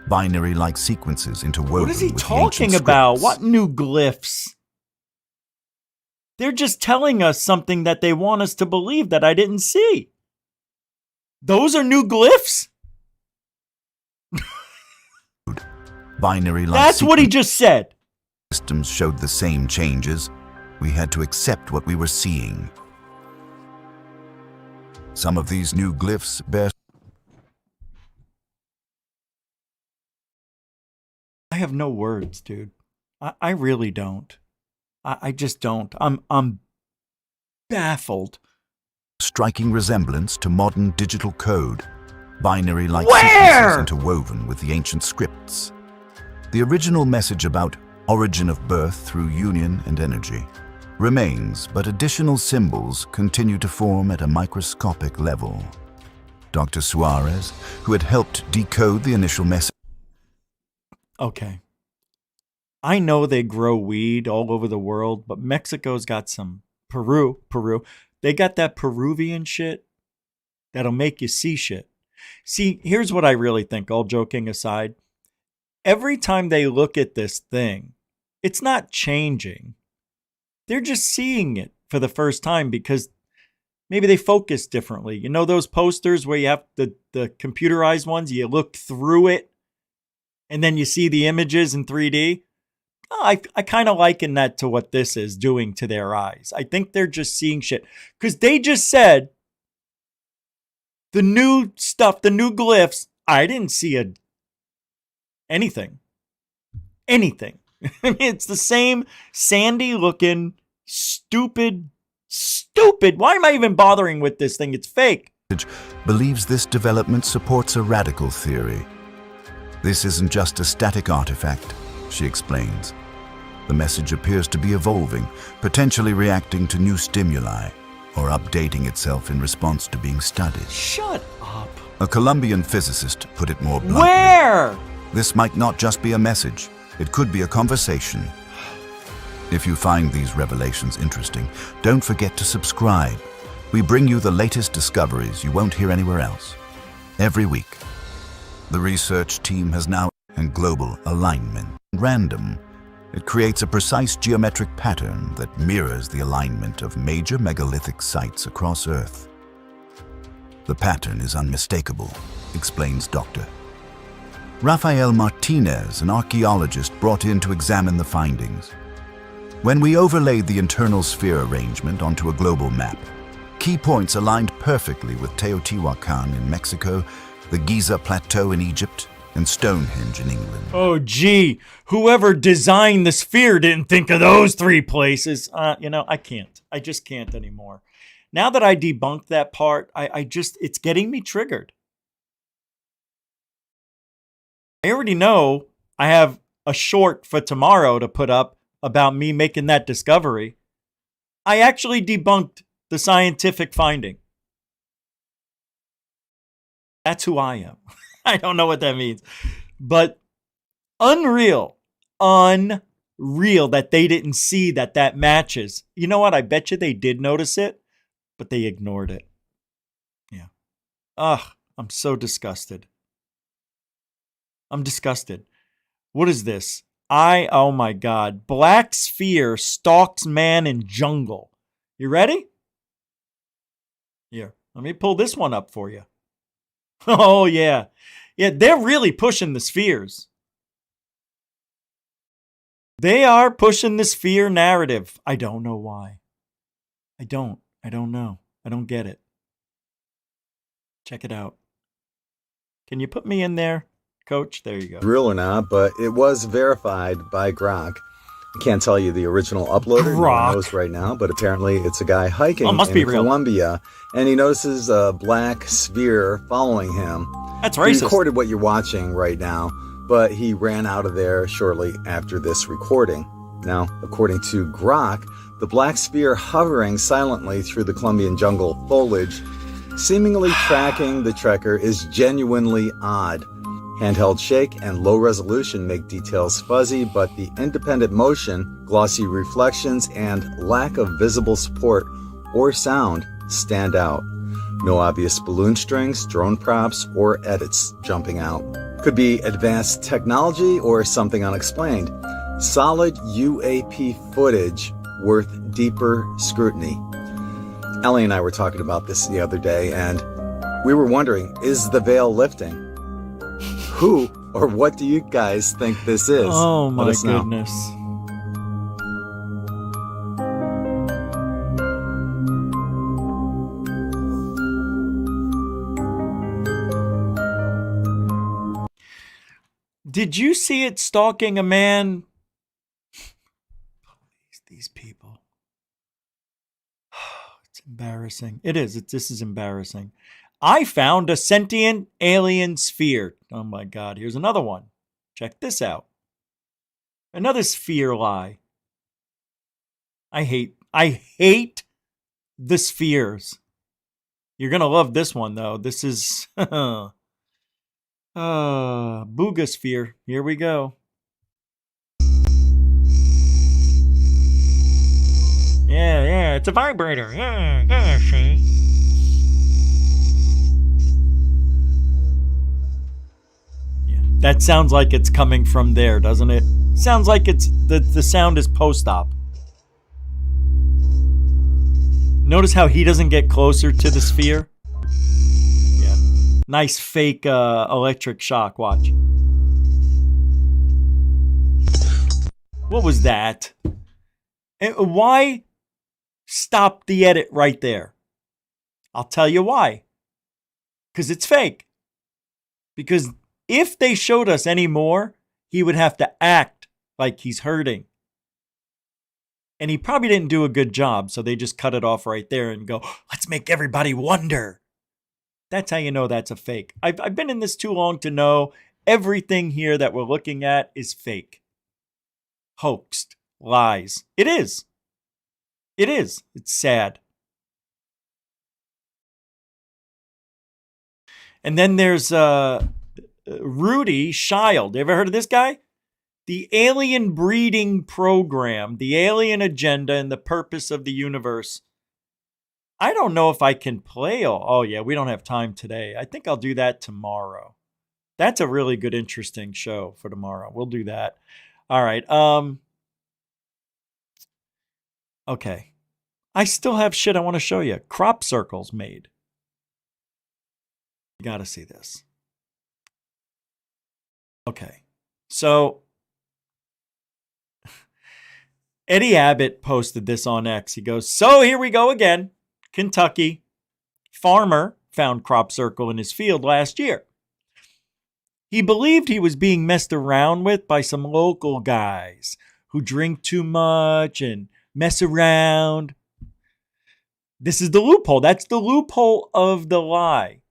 [SPEAKER 16] binary-like sequences interwoven
[SPEAKER 1] What is he
[SPEAKER 16] with the
[SPEAKER 1] talking
[SPEAKER 16] ancient
[SPEAKER 1] about?
[SPEAKER 16] scripts.
[SPEAKER 1] What new glyphs? They're just telling us something that they want us to believe that I didn't see. Those are new glyphs?
[SPEAKER 16] Binary-like
[SPEAKER 1] That's what he just said.
[SPEAKER 16] Systems showed the same changes. We had to accept what we were seeing. Some of these new glyphs bear...
[SPEAKER 1] I have no words, dude. I really don't. I just don't. I'm baffled.
[SPEAKER 16] striking resemblance to modern digital code, binary-like
[SPEAKER 1] Where?
[SPEAKER 16] sequences interwoven with the ancient scripts. The original message about origin of birth through union and energy remains, but additional symbols continue to form at a microscopic level. Dr. Suarez, who had helped decode the initial message.
[SPEAKER 1] Okay. I know they grow weed all over the world, but Mexico's got some Peru. They got that Peruvian shit that'll make you see shit. See, here's what I really think, all joking aside. Every time they look at this thing, it's not changing. They're just seeing it for the first time because maybe they focus differently. You know those posters where you have the computerized ones, you look through it and then you see the images in 3D? I kind of liken that to what this is doing to their eyes. I think they're just seeing shit. Because they just said the new stuff, the new glyphs, I didn't see anything. Anything. I mean, it's the same sandy looking, stupid. Why am I even bothering with this thing? It's fake.
[SPEAKER 16] Believes this development supports a radical theory. This isn't just a static artifact, she explains. The message appears to be evolving, potentially reacting to new stimuli, or updating itself in response to being studied.
[SPEAKER 1] Shut up.
[SPEAKER 16] A Colombian physicist put it more bluntly.
[SPEAKER 1] Where?
[SPEAKER 16] This might not just be a message. It could be a conversation. If you find these revelations interesting, don't forget to subscribe. We bring you the latest discoveries you won't hear anywhere else. Every week. The research team has now and global alignment. Random. It creates a precise geometric pattern that mirrors the alignment of major megalithic sites across Earth. The pattern is unmistakable, explains Dr. Rafael Martinez, an archaeologist brought in to examine the findings. When we overlaid the internal sphere arrangement onto a global map, key points aligned perfectly with Teotihuacan in Mexico, the Giza Plateau in Egypt, and Stonehenge in England.
[SPEAKER 1] Oh, gee, whoever designed the sphere didn't think of those 3 places. I can't. I just can't anymore. Now that I debunked that part, it's getting me triggered. I already know I have a short for tomorrow to put up about me making that discovery. I actually debunked the scientific finding. That's who I am. I don't know what that means. But unreal. Unreal. real that they didn't see that matches. You know what? I bet you they did notice it, but they ignored it. Yeah. Ugh, I'm so disgusted. I'm disgusted. What is this? Oh my God. Black sphere stalks man in jungle. You ready? Here, let me pull this one up for you. Oh, yeah. Yeah, they're really pushing the spheres. They are pushing the sphere narrative. I don't know why. I don't know. I don't get it. Check it out. Can you put me in there, Coach? There you go.
[SPEAKER 17] Real or not, but it was verified by Grok. I can't tell you the original uploader. No one knows right now, but apparently it's a guy hiking in Colombia, and he notices a black sphere following him.
[SPEAKER 1] That's racist.
[SPEAKER 17] He recorded what you're watching right now, but he ran out of there shortly after this recording. Now, according to Grok, the black sphere hovering silently through the Colombian jungle foliage, seemingly tracking the trekker, is genuinely odd. Handheld shake and low resolution make details fuzzy, but the independent motion, glossy reflections, and lack of visible support or sound stand out. No obvious balloon strings, drone props, or edits jumping out. Could be advanced technology or something unexplained. Solid UAP footage worth deeper scrutiny. Ellie and I were talking about this the other day, and we were wondering, is the veil lifting? Who or what do you guys think this is?
[SPEAKER 1] Oh my
[SPEAKER 17] Let us know.
[SPEAKER 1] goodness. Did you see it stalking a man? These people. It's embarrassing. It is. This is embarrassing. I found a sentient alien sphere. Oh my God. Here's another one. Check this out. Another sphere lie. I hate the spheres. You're going to love this one, though. This is Booga sphere. Here we go. Yeah, it's a vibrator. Yeah, see? Yeah, that sounds like it's coming from there, doesn't it? Sounds like it's the sound is post-op. Notice how he doesn't get closer to the sphere? Yeah. Nice fake electric shock. Watch. What was that? Why stop the edit right there? I'll tell you why. Because it's fake. Because if they showed us any more, he would have to act like he's hurting. And he probably didn't do a good job, so they just cut it off right there and go, let's make everybody wonder. That's how you know that's a fake. I've been in this too long to know everything here that we're looking at is fake. Hoaxed. Lies. It is. It is. It's sad. And then there's Rudy Child. You ever heard of this guy? The Alien Breeding Program, the Alien Agenda, and the Purpose of the Universe. I don't know if I can play all. Oh, yeah, we don't have time today. I think I'll do that tomorrow. That's a really good, interesting show for tomorrow. We'll do that. All right. Okay. I still have shit I want to show you. Crop circles made. You got to see this. Okay. So Eddie Abbott posted this on X. He goes, so here we go again. Kentucky farmer found crop circle in his field last year. He believed he was being messed around with by some local guys who drink too much and mess around. This is the loophole. That's the loophole of the lie.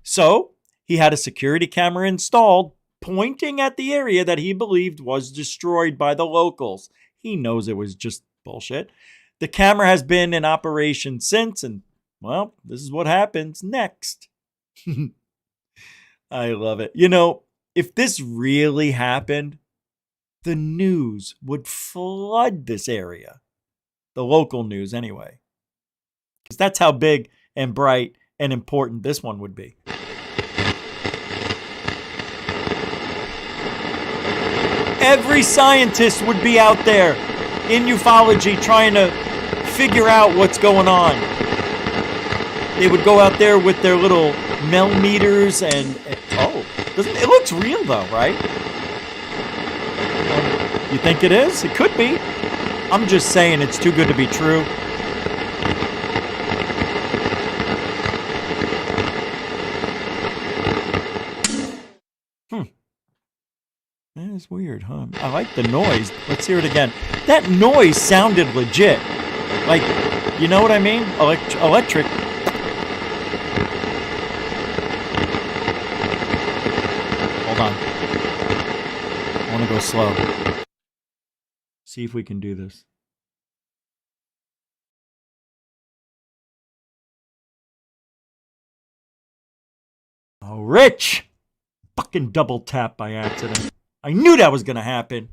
[SPEAKER 1] So he had a security camera installed pointing at the area that he believed was destroyed by the locals. He knows it was just bullshit. The camera has been in operation since, and, well, this is what happens next. I love it. You know, if this really happened, the news would flood this area. The local news, anyway. Because that's how big and bright and important this one would be. Every scientist would be out there in ufology trying to figure out what's going on. They would go out there with their little millimeters and it looks real though, right? You think it is? It could be. I'm just saying it's too good to be true. That is weird, huh? I like the noise. Let's hear it again. That noise sounded legit. Like, you know what I mean? Electric. Hold on. I want to go slow. See if we can do this. Oh, Rich! Fucking double tap by accident. I knew that was going to happen.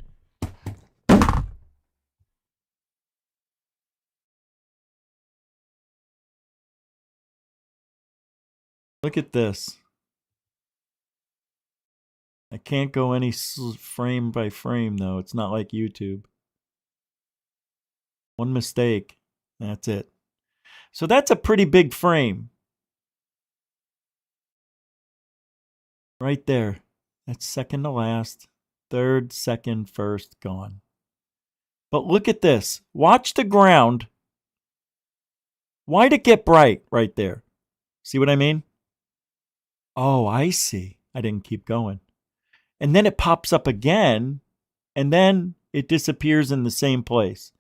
[SPEAKER 1] Look at this. I can't go any frame by frame, though. It's not like YouTube. One mistake. That's it. So that's a pretty big frame. Right there. That's second to last. Third, second, first, gone. But look at this. Watch the ground. Why'd it get bright right there? See what I mean? Oh, I see. I didn't keep going. And then it pops up again, and then it disappears in the same place.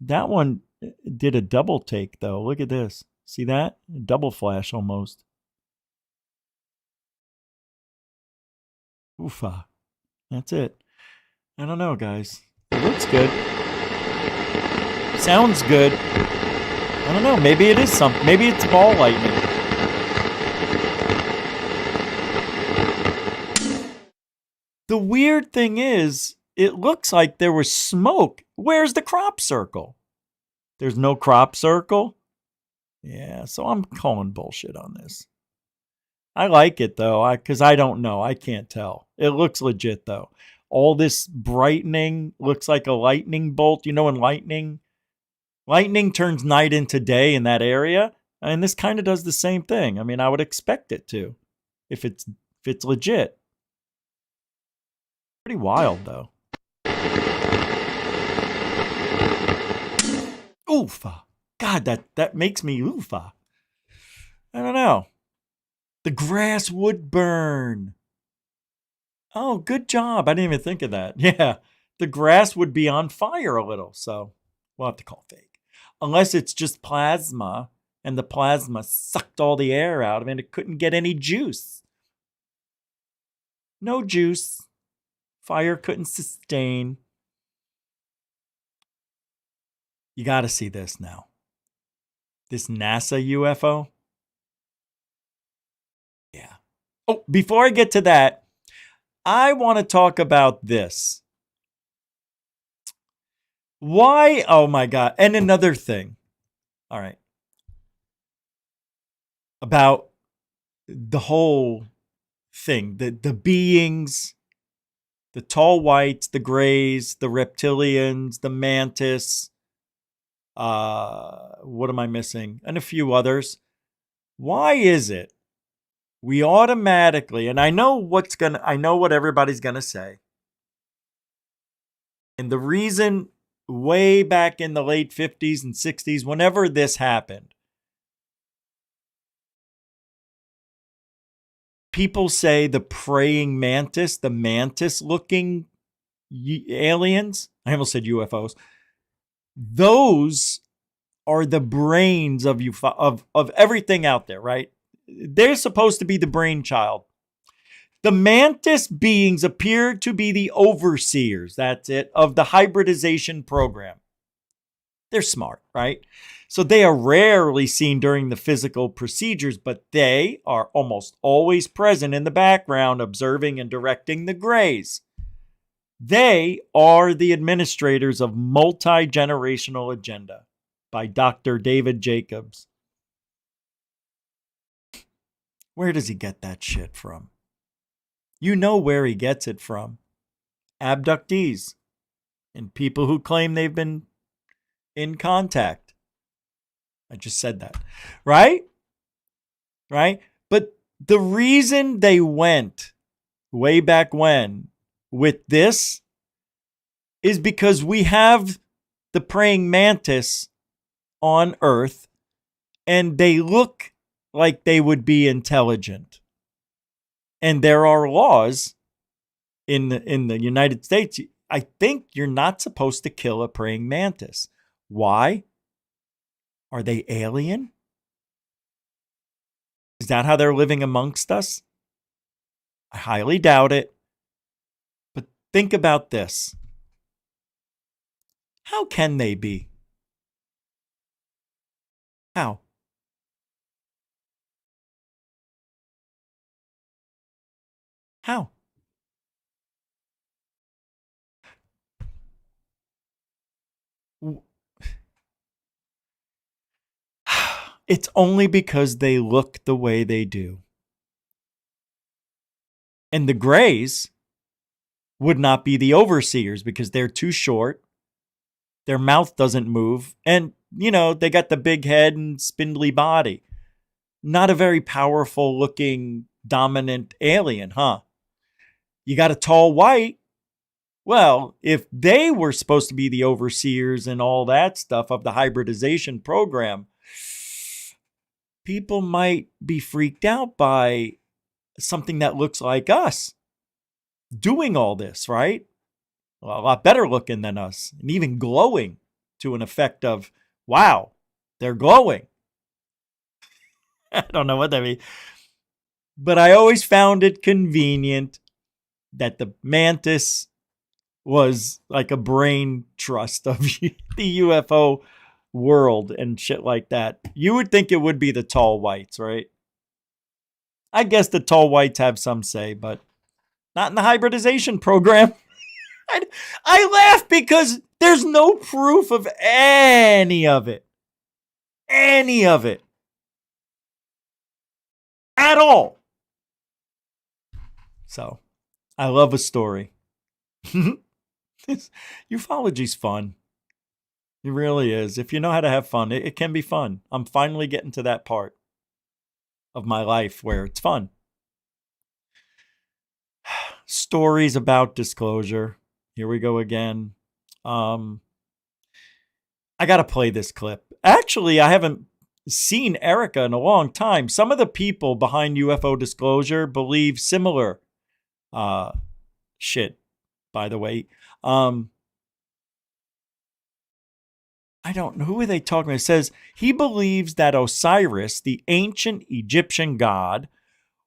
[SPEAKER 1] That one did a double take, though. Look at this. See that? Double flash almost. Oofa. That's it. I don't know, guys. It looks good. Sounds good. I don't know. Maybe it is something. Maybe it's ball lightning. The weird thing is, it looks like there was smoke. Where's the crop circle? There's no crop circle? Yeah, so I'm calling bullshit on this. I like it, though, because I don't know. I can't tell. It looks legit, though. All this brightening looks like a lightning bolt. You know, in lightning turns night into day in that area. And this kind of does the same thing. I mean, I would expect it to, if it's legit. Pretty wild, though. Oofa. God, that makes me oofa. I don't know. The grass would burn. Oh, good job. I didn't even think of that. Yeah, the grass would be on fire a little. So we'll have to call fake. Unless it's just plasma, and the plasma sucked all the air out of it and it couldn't get any juice. No juice. Fire couldn't sustain. You got to see this now. This NASA UFO. Yeah. Oh, before I get to that, I want to talk about this. Why? Oh my God. And another thing. All right. About the whole thing. The beings, the tall whites, the grays, the reptilians, the mantis. What am I missing? And a few others. Why is it we automatically, and I know what everybody's gonna say. And the reason way back in the late 50s and 60s, whenever this happened, people say the praying mantis, the mantis-looking aliens, I almost said UFOs, those are the brains of everything out there, right? They're supposed to be the brainchild. The mantis beings appear to be the overseers, that's it, of the hybridization program. They're smart, right? So they are rarely seen during the physical procedures, but they are almost always present in the background, observing and directing the grays. They are the administrators of Multi-Generational Agenda by Dr. David Jacobs. Where does he get that shit from? You know where he gets it from. Abductees and people who claim they've been in contact. I just said that. Right? Right? But the reason they went way back when with this is because we have the praying mantis on Earth and they look like they would be intelligent. And there are laws in the United States. I think you're not supposed to kill a praying mantis. Why? Are they alien? Is that how they're living amongst us? I highly doubt it. But think about this. How can they be? How? How? It's only because they look the way they do. And the Greys would not be the overseers because they're too short. Their mouth doesn't move. And, you know, they got the big head and spindly body. Not a very powerful looking dominant alien, huh? You got a tall white. Well, if they were supposed to be the overseers and all that stuff of the hybridization program, people might be freaked out by something that looks like us doing all this, right? Well, a lot better looking than us and even glowing to an effect of, wow, they're glowing. I don't know what that means. But I always found it convenient that the mantis was like a brain trust of the UFO world and shit like that. You would think it would be the tall whites, right? I guess the tall whites have some say, but not in the hybridization program. I laugh because there's no proof of any of it. Any of it. At all. So, I love a story. Ufology's fun. It really is. If you know how to have fun, it can be fun. I'm finally getting to that part of my life where it's fun. Stories about disclosure. Here we go again. I got to play this clip. Actually, I haven't seen Erica in a long time. Some of the people behind UFO disclosure believe similar shit, by the way. I don't know. Who are they talking about? It says he believes that Osiris, the ancient Egyptian god,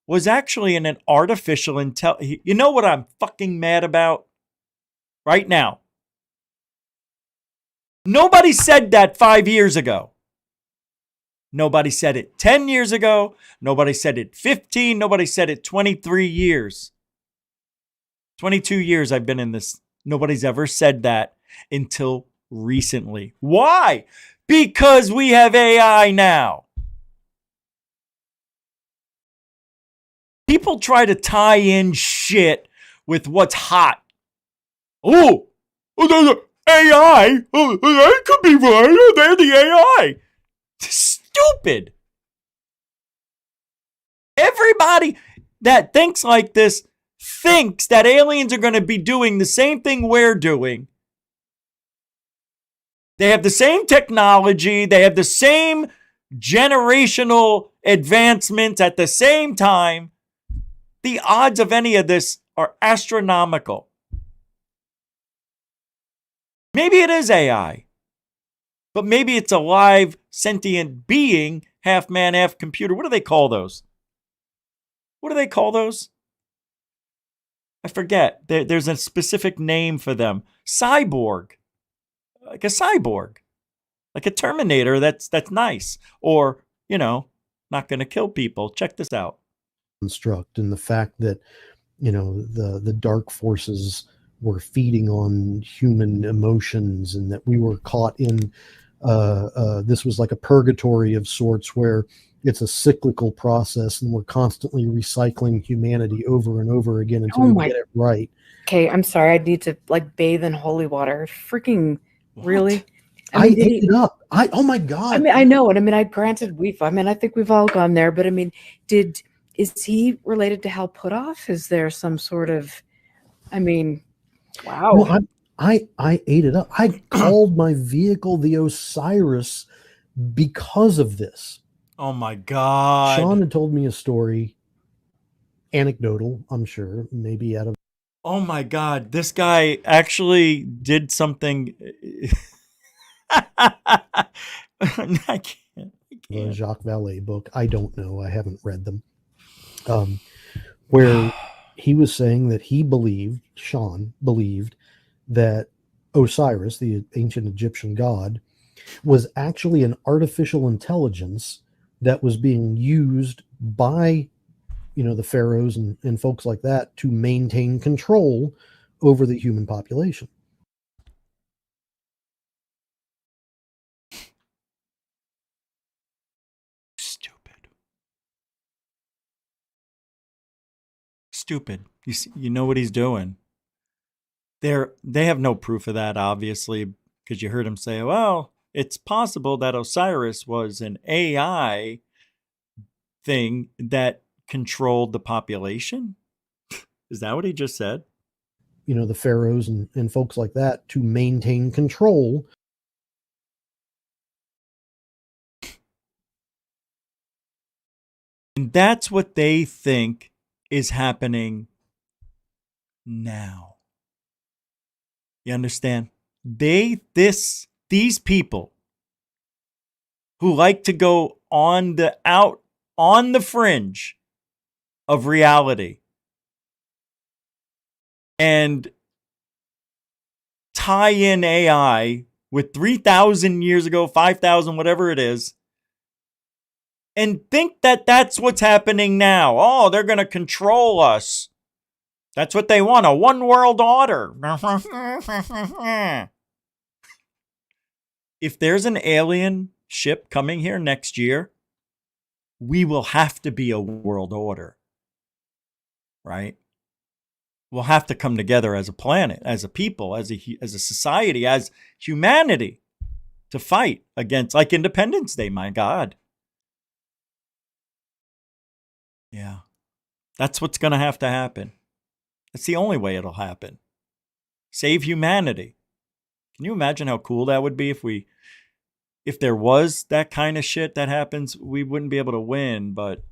[SPEAKER 1] was actually an artificial intelligence. You know what I'm fucking mad about? Right now. Nobody said that 5 years ago. Nobody said it 10 years ago. Nobody said it 15. Nobody said it 23 years. 22 years I've been in this. Nobody's ever said that until recently. Why? Because we have AI now. People try to tie in shit with what's hot. Oh, the AI. Oh, that could be right. They're the AI. Stupid. Everybody that thinks like this thinks that aliens are going to be doing the same thing we're doing. They have the same technology. They have the same generational advancements at the same time. The odds of any of this are astronomical. Maybe it is AI, but maybe it's a live sentient being, half man, half computer. What do they call those? What do they call those? I forget. There's a specific name for them. Cyborg. Like a cyborg. Like a Terminator that's nice. Or, you know, not going to kill people. Check this out.
[SPEAKER 18] Construct and the fact that, you know, the dark forces were feeding on human emotions, and that we were caught in this was like a purgatory of sorts, where it's a cyclical process and we're constantly recycling humanity over and over again until we get it right.
[SPEAKER 19] Okay, I'm sorry. I need to like bathe in holy water. Freaking really?
[SPEAKER 18] I ate it up. Oh my God.
[SPEAKER 19] I mean, I know it. I mean, I think we've all gone there, but I mean, is he related to Hal Puthoff? Is there some sort of, I mean, wow.
[SPEAKER 18] No, I ate it up. I called my vehicle the Osiris because of this.
[SPEAKER 1] Oh my God.
[SPEAKER 18] Sean had told me a story, anecdotal, I'm sure, maybe out of.
[SPEAKER 1] Oh my God. This guy actually did something. I can't.
[SPEAKER 18] The Jacques Vallée book. I don't know. I haven't read them. Where he was saying that Sean believed that Osiris, the ancient Egyptian god, was actually an artificial intelligence that was being used by, the pharaohs and folks like that to maintain control over the human population.
[SPEAKER 1] Stupid. You know what he's doing. They have no proof of that, obviously, because you heard him say, well, it's possible that Osiris was an AI thing that controlled the population. Is that what he just said?
[SPEAKER 18] The pharaohs and folks like that to maintain control.
[SPEAKER 1] And that's what they think is happening now. You understand? These people who like to go on the fringe of reality and tie in AI with 3,000 years ago, 5,000, whatever it is, and think that that's what's happening now. Oh, they're going to control us. That's what they want, a one world order. If there's an alien ship coming here next year, we will have to be a world order, right? We'll have to come together as a planet, as a people, as a society, as humanity to fight against, like Independence Day, my God. Yeah, that's what's going to have to happen. That's the only way it'll happen. Save humanity. Can you imagine how cool that would be if there was that kind of shit that happens? We wouldn't be able to win, but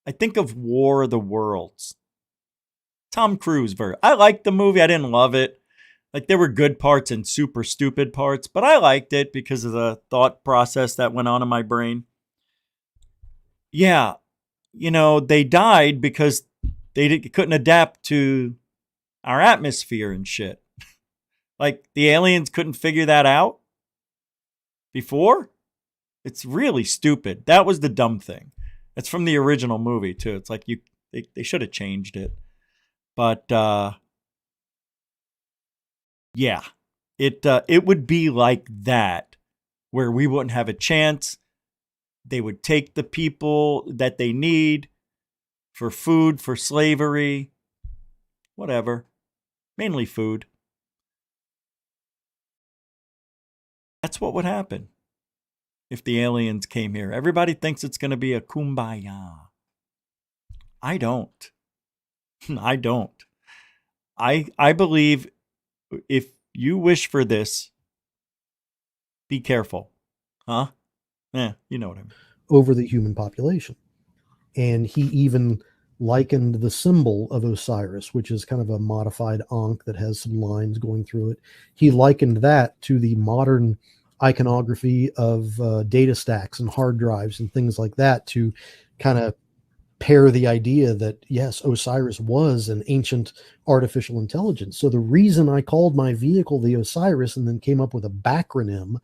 [SPEAKER 1] I think of War of the Worlds. Tom Cruise I liked the movie. I didn't love it. Like, there were good parts and super stupid parts, but I liked it because of the thought process that went on in my brain. Yeah, they died because they couldn't adapt to our atmosphere and shit. Like, the aliens couldn't figure that out before? It's really stupid. That was the dumb thing. It's from the original movie, too. It's like they should have changed it. But, yeah. It would be like that, where we wouldn't have a chance. They would take the people that they need for food, for slavery, whatever. Mainly food. That's what would happen if the aliens came here. Everybody thinks it's going to be a kumbaya. I don't. I don't. I believe if you wish for this, be careful. Huh? You know what I mean.
[SPEAKER 18] Over the human population. And he even likened the symbol of Osiris, which is kind of a modified Ankh that has some lines going through it. He likened that to the modern iconography of data stacks and hard drives and things like that, to kind of pair the idea that, yes, Osiris was an ancient artificial intelligence. So the reason I called my vehicle the Osiris and then came up with a backronym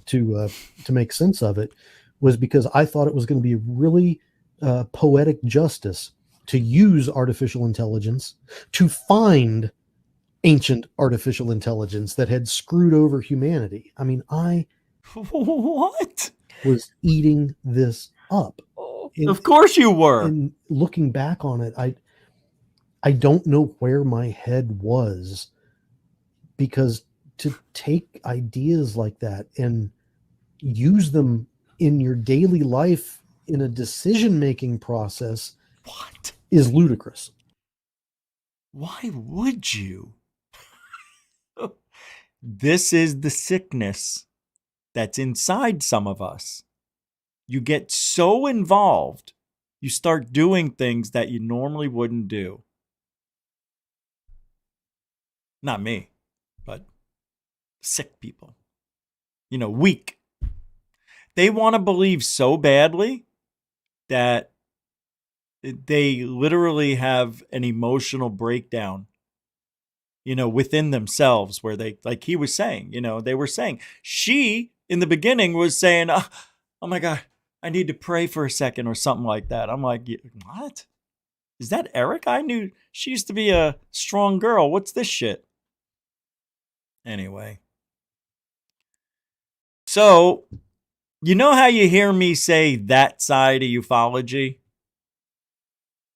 [SPEAKER 18] to make sense of it was because I thought it was going to be really poetic justice to use artificial intelligence to find ancient artificial intelligence that had screwed over humanity. I mean, I
[SPEAKER 1] what
[SPEAKER 18] was eating this up.
[SPEAKER 1] Of course you were.
[SPEAKER 18] And looking back on it, I don't know where my head was, because to take ideas like that and use them in your daily life in a decision-making process is ludicrous.
[SPEAKER 1] Why would you? This is the sickness that's inside some of us. You get so involved, you start doing things that you normally wouldn't do. Not me, but sick people. Weak. They want to believe so badly that they literally have an emotional breakdown, within themselves, where they, like he was saying, they were saying, she in the beginning was saying, oh my God, I need to pray for a second or something like that. I'm like, what? Is that Eric? I knew she used to be a strong girl. What's this shit? Anyway. So, you know how you hear me say that side of ufology?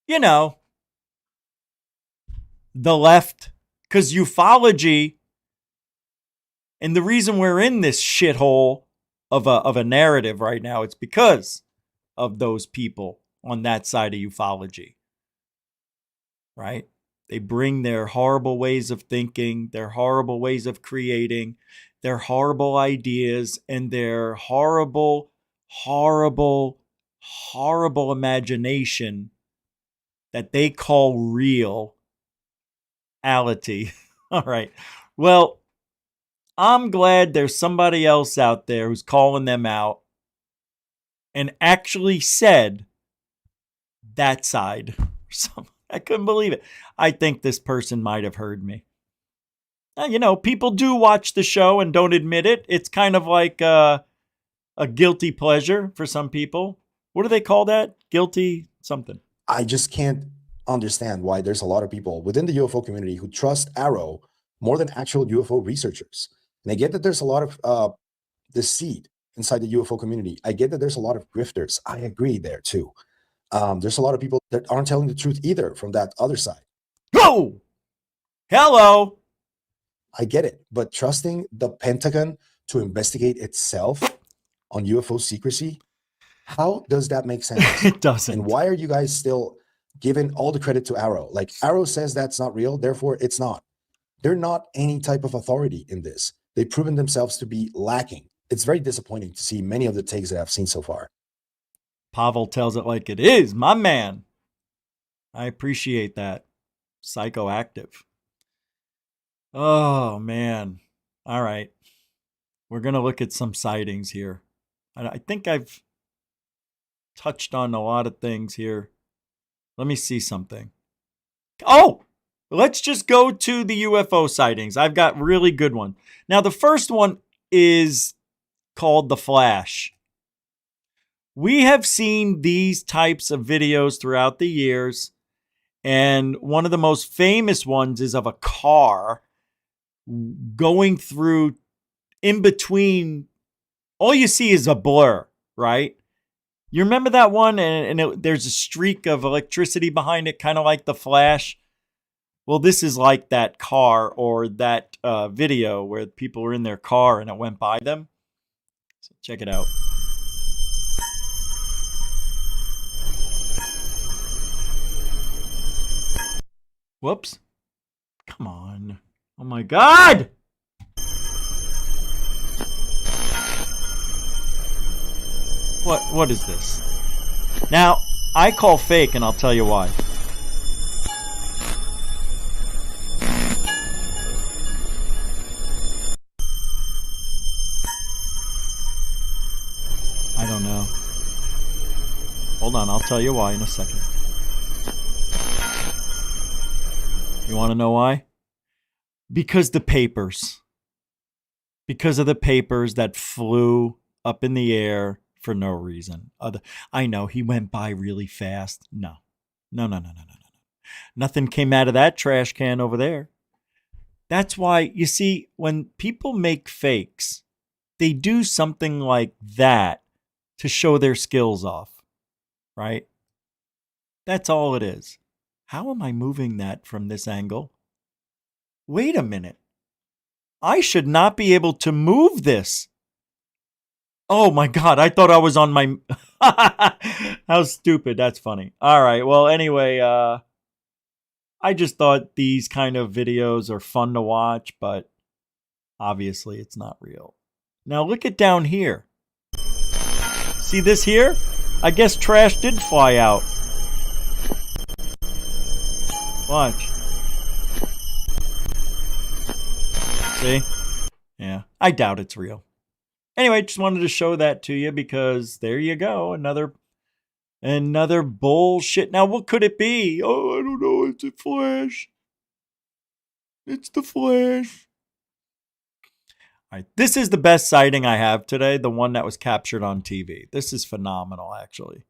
[SPEAKER 1] The left. Because ufology, and the reason we're in this shithole of a narrative right now, it's because of those people on that side of ufology. Right? They bring their horrible ways of thinking, their horrible ways of creating, their horrible ideas, and their horrible, horrible, horrible imagination that they call reality. All right. Well, I'm glad there's somebody else out there who's calling them out and actually said that side. I couldn't believe it. I think this person might have heard me. People do watch the show and don't admit it. It's kind of like a guilty pleasure for some people. What do they call that? Guilty something.
[SPEAKER 20] I just can't understand why there's a lot of people within the UFO community who trust Arrow more than actual UFO researchers. And I get that there's a lot of deceit inside the UFO community. I get that there's a lot of grifters. I agree there too. There's a lot of people that aren't telling the truth either from that other side.
[SPEAKER 1] Whoa! Hello!
[SPEAKER 20] I get it. But trusting the Pentagon to investigate itself on UFO secrecy, how does that make sense?
[SPEAKER 1] It doesn't.
[SPEAKER 20] And why are you guys still giving all the credit to Arrow? Like, Arrow says that's not real, therefore it's not. They're not any type of authority in this. They've proven themselves to be lacking. It's very disappointing to see many of the takes that I've seen so far.
[SPEAKER 1] Pavel tells it like it is, my man. I appreciate that. Psychoactive. Oh, man. All right. We're going to look at some sightings here. I think I've touched on a lot of things here. Let me see something. Oh, let's just go to the UFO sightings. I've got really good one. Now, the first one is called The Flash. We have seen these types of videos throughout the years, and one of the most famous ones is of a car going through in between. All you see is a blur, right? You remember that one? And there's a streak of electricity behind it, kind of like The Flash. Well, this is like that car or that video where people were in their car and it went by them. So check it out. Whoops. Come on. Oh my God! What is this? Now, I call fake and I'll tell you why. I don't know. Hold on, I'll tell you why in a second. You want to know why? Because the papers. Because of the papers that flew up in the air for no reason. I know he went by really fast. No. Nothing came out of that trash can over there. That's why, you see, when people make fakes, they do something like that to show their skills off, right? That's all it is. How am I moving that from this angle? Wait a minute. I should not be able to move this. Oh my God, I thought I was on my... How stupid, that's funny. All right, well, anyway, I just thought these kind of videos are fun to watch, but obviously it's not real. Now look at down here. See this here? I guess trash did fly out. Watch. See? Yeah, I doubt it's real. Anyway, just wanted to show that to you because there you go. Another bullshit. Now, what could it be? Oh, I don't know. It's a flash. It's the flash. All right, this is the best sighting I have today. The one that was captured on TV. This is phenomenal, actually.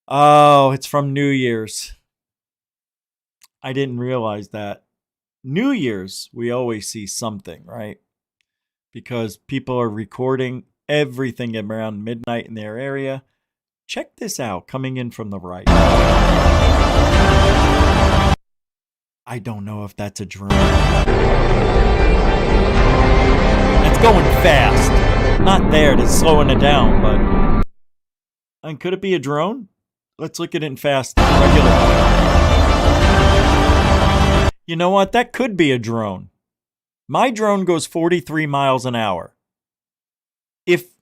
[SPEAKER 1] Oh, it's from New Year's. I didn't realize that. New Year's, we always see something, right? Because people are recording everything around midnight in their area. Check this out, coming in from the right. I don't know if that's a drone. It's going fast. Not there, it's slowing it down, but... And could it be a drone? Let's look at it in fast. Regular. You know what? That could be a drone. My drone goes 43 miles an hour.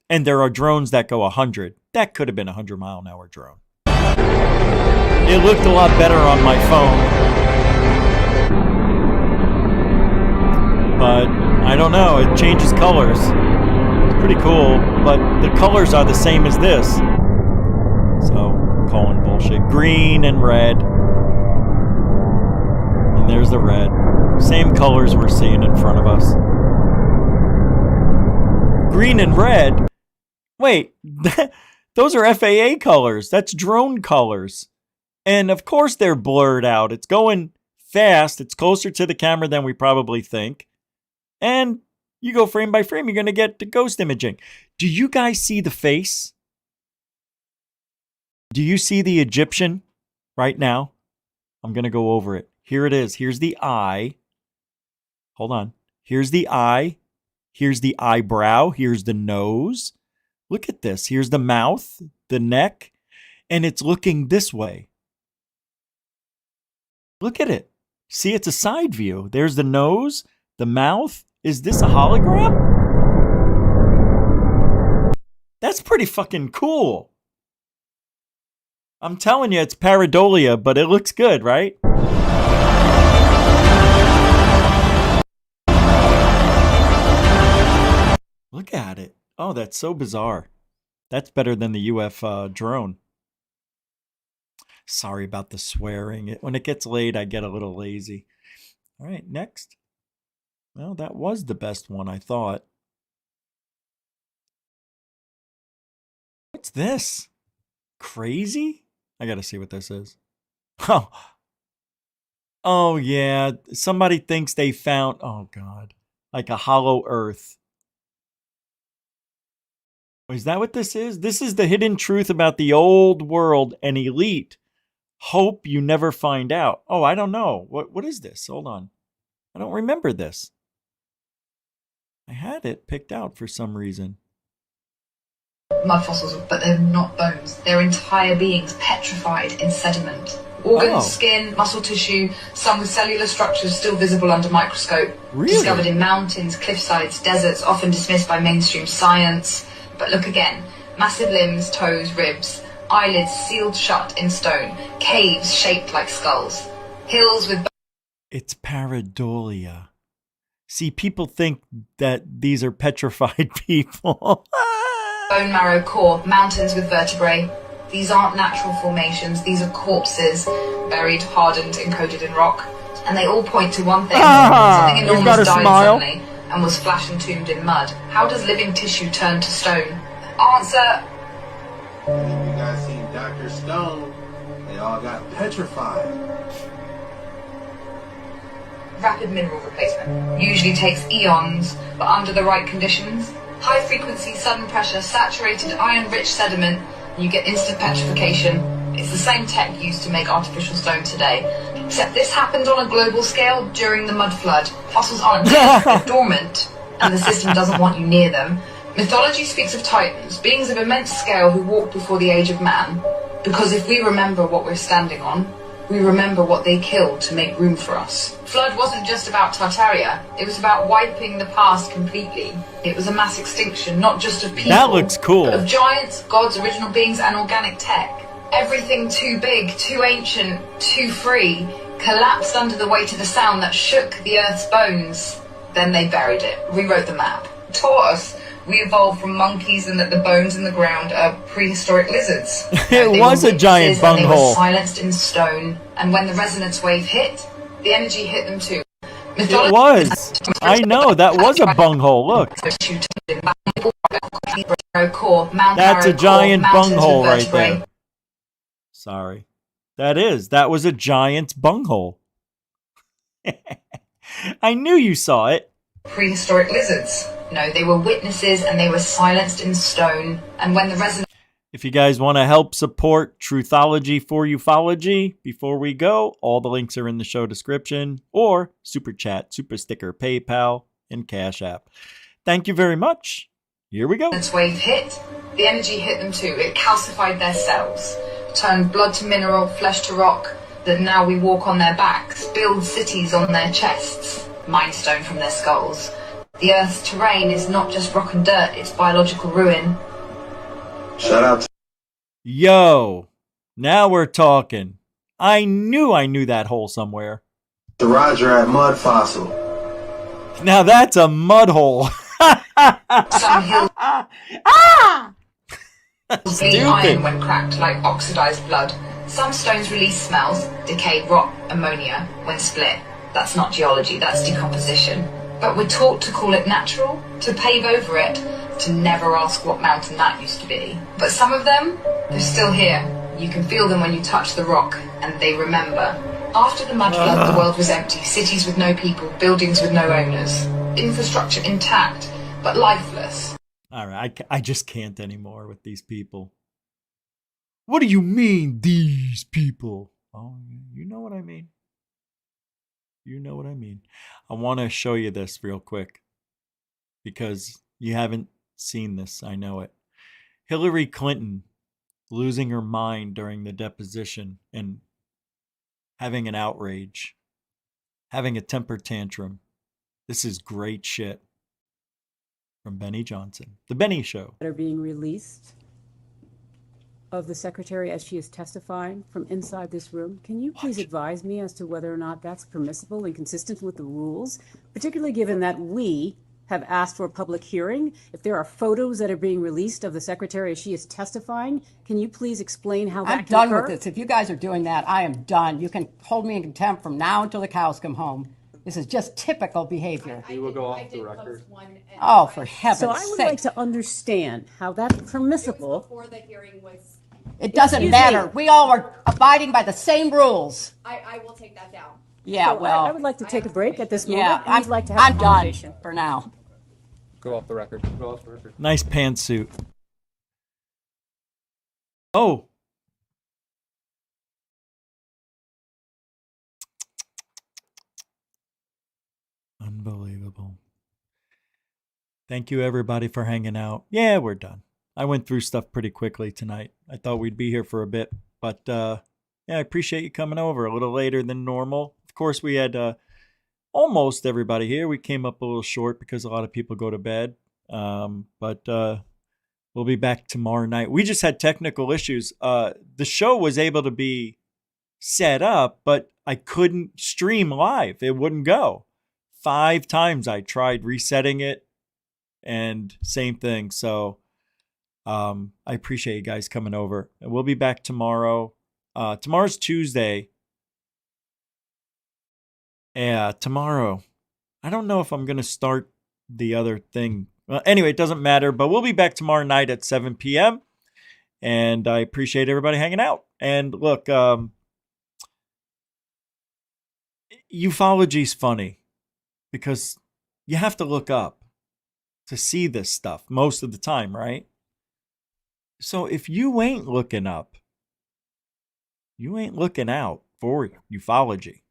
[SPEAKER 1] And there are drones that go 100. That could have been a 100-mile-an-hour drone. It looked a lot better on my phone. But I don't know. It changes colors. It's pretty cool. But the colors are the same as this. So, I'm calling bullshit. Green and red. And there's the red. Same colors we're seeing in front of us. Green and red? Wait, those are FAA colors. That's drone colors. And of course they're blurred out. It's going fast. It's closer to the camera than we probably think. And you go frame by frame, you're going to get the ghost imaging. Do you guys see the face? Do you see the Egyptian right now? I'm going to go over it. Here it is. Here's the eye. Hold on. Here's the eye. Here's the eyebrow. Here's the nose. Look at this. Here's the mouth, the neck, and it's looking this way. Look at it. See, it's a side view. There's the nose, the mouth. Is this a hologram? That's pretty fucking cool. I'm telling you, it's pareidolia, but it looks good, right? Look at it. Oh, that's so bizarre. That's better than the UFO drone. Sorry about the swearing. When it gets late, I get a little lazy. All right, next. Well, that was the best one, I thought. What's this? Crazy? I gotta see what this is. Oh, yeah. Somebody thinks they found, oh, God, like a hollow earth. Is that what this is? This is the hidden truth about the old world and elite. Hope you never find out. Oh, I don't know. What is this? Hold on. I don't remember this. I had it picked out for some reason.
[SPEAKER 21] Mud fossils, but they're not bones. They're entire beings petrified in sediment. Organs, skin, muscle tissue, some with cellular structures still visible under microscope.
[SPEAKER 1] Really?
[SPEAKER 21] Discovered in mountains, cliffsides, deserts, often dismissed by mainstream science. But look again. Massive limbs, toes, ribs, eyelids sealed shut in stone, caves shaped like skulls, hills with...
[SPEAKER 1] It's pareidolia. See, people think that these are petrified people.
[SPEAKER 21] bone marrow core, mountains with vertebrae. These aren't natural formations, these are corpses, buried, hardened, encoded in rock. And they all point to one thing. Something enormous died suddenly and was flash entombed in mud. How does living tissue turn to stone? Answer.
[SPEAKER 22] You guys seen Dr. Stone, they all got petrified.
[SPEAKER 21] rapid mineral replacement. Usually takes eons, but under the right conditions. High frequency, sudden pressure, saturated iron-rich sediment, you get instant petrification. It's the same tech used to make artificial stone today. Except this happened on a global scale during the mud flood. Fossils aren't dead, they're dormant, and the system doesn't want you near them. Mythology speaks of titans, beings of immense scale who walked before the age of man. Because if we remember what we're standing on, we remember what they killed to make room for us. Flood wasn't just about Tartaria, it was about wiping the past completely. It was a mass extinction, not just of people,
[SPEAKER 1] That looks cool.
[SPEAKER 21] but of giants, gods, original beings, and organic tech. Everything too big, too ancient, too free, collapsed under the weight of the sound that shook the Earth's bones. Then they buried it, rewrote the map, taught us we evolved from monkeys and that the bones in the ground are prehistoric lizards.
[SPEAKER 1] It was a giant
[SPEAKER 21] And they were
[SPEAKER 1] bunghole.
[SPEAKER 21] silenced in stone, and when the resonance wave hit, the energy hit them too.
[SPEAKER 1] It was. I know, that was a bunghole. Look. That's a giant bunghole right there. Sorry. That was a giant bunghole. I knew you saw it.
[SPEAKER 21] Prehistoric lizards. No, they were witnesses and they were silenced in stone. And when the resonance...
[SPEAKER 1] If you guys want to help support Truthology for Ufology, before we go, all the links are in the show description, or Super Chat, Super Sticker, PayPal, and Cash App. Thank you very much. Here we go.
[SPEAKER 21] Resonance wave hit, the energy hit them too. It calcified their cells, turned blood to mineral, flesh to rock, that now we walk on their backs, build cities on their chests, mine stone from their skulls. The Earth's terrain is not just rock and dirt, it's biological ruin.
[SPEAKER 22] Shout out to
[SPEAKER 1] Yo, now we're talking. I knew that hole somewhere.
[SPEAKER 22] Roger at Mud Fossil.
[SPEAKER 1] Now that's a mud hole.
[SPEAKER 21] Some hills bleed iron when cracked like oxidized blood. Some stones release smells, decayed rock, ammonia, when split. That's not geology, that's decomposition. But we're taught to call it natural, to pave over it, to never ask what mountain that used to be. But some of them, they're still here. You can feel them when you touch the rock, and they remember. After the mud flood, the world was empty. Cities with no people, buildings with no owners. Infrastructure intact, but lifeless.
[SPEAKER 1] All right, I just can't anymore with these people. What do you mean, these people? Oh, you know what I mean. You know what I mean. I want to show you this real quick because you haven't seen this. I know it. Hillary Clinton losing her mind during the deposition and having an outrage, having a temper tantrum. This is great shit from Benny Johnson. The Benny Show.
[SPEAKER 2] That are being released of the secretary as she is testifying from inside this room. Can you please advise me as to whether or not that's permissible and consistent with the rules, particularly given that we have asked for a public hearing? If there are photos that are being released of the secretary as she is testifying, can you please explain how that
[SPEAKER 7] I'm
[SPEAKER 2] can
[SPEAKER 7] done
[SPEAKER 2] occur?
[SPEAKER 7] with this. If you guys are doing that, I am done. You can hold me in contempt from now until the cows come home. This is just typical behavior.
[SPEAKER 15] We will go off the record.
[SPEAKER 7] Oh, for heaven's
[SPEAKER 2] So I would like
[SPEAKER 7] sake.
[SPEAKER 2] to understand how that's permissible.
[SPEAKER 4] Before the hearing was.
[SPEAKER 7] It doesn't
[SPEAKER 2] Excuse
[SPEAKER 7] matter.
[SPEAKER 2] me.
[SPEAKER 7] We all are abiding by the same rules.
[SPEAKER 4] I will take that down.
[SPEAKER 7] Yeah,
[SPEAKER 2] So
[SPEAKER 7] well.
[SPEAKER 2] I would like to take a break at this moment.
[SPEAKER 7] Yeah,
[SPEAKER 2] and we'd like to have
[SPEAKER 7] I'm
[SPEAKER 2] a
[SPEAKER 7] done
[SPEAKER 2] conversation.
[SPEAKER 7] for now.
[SPEAKER 15] Go off the record. Go off the record.
[SPEAKER 1] Nice pantsuit. Oh. Unbelievable. Thank you, everybody, for hanging out. Yeah, we're done. I went through stuff pretty quickly tonight. I thought we'd be here for a bit, but yeah, I appreciate you coming over a little later than normal. Of course, we had almost everybody here. We came up a little short because a lot of people go to bed, but we'll be back tomorrow night. We just had technical issues. The show was able to be set up, but I couldn't stream live. It wouldn't go. 5 times I tried resetting it, and same thing. So I appreciate you guys coming over. And we'll be back tomorrow. Tomorrow's Tuesday. Yeah, tomorrow. I don't know if I'm going to start the other thing. Well, anyway, it doesn't matter, but we'll be back tomorrow night at 7 p.m. And I appreciate everybody hanging out. And look, ufology's funny because you have to look up to see this stuff most of the time, right? So if you ain't looking up, you ain't looking out for ufology.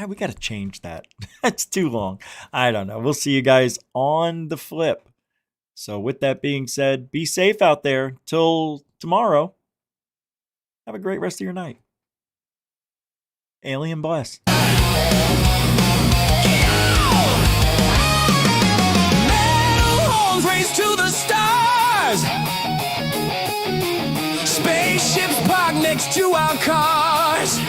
[SPEAKER 1] We got to change that. That's too long. I don't know. We'll see you guys on the flip. So with that being said, be safe out there till tomorrow. Have a great rest of your night. Alien bless.
[SPEAKER 5] Race to the stars. Spaceships parked next to our cars.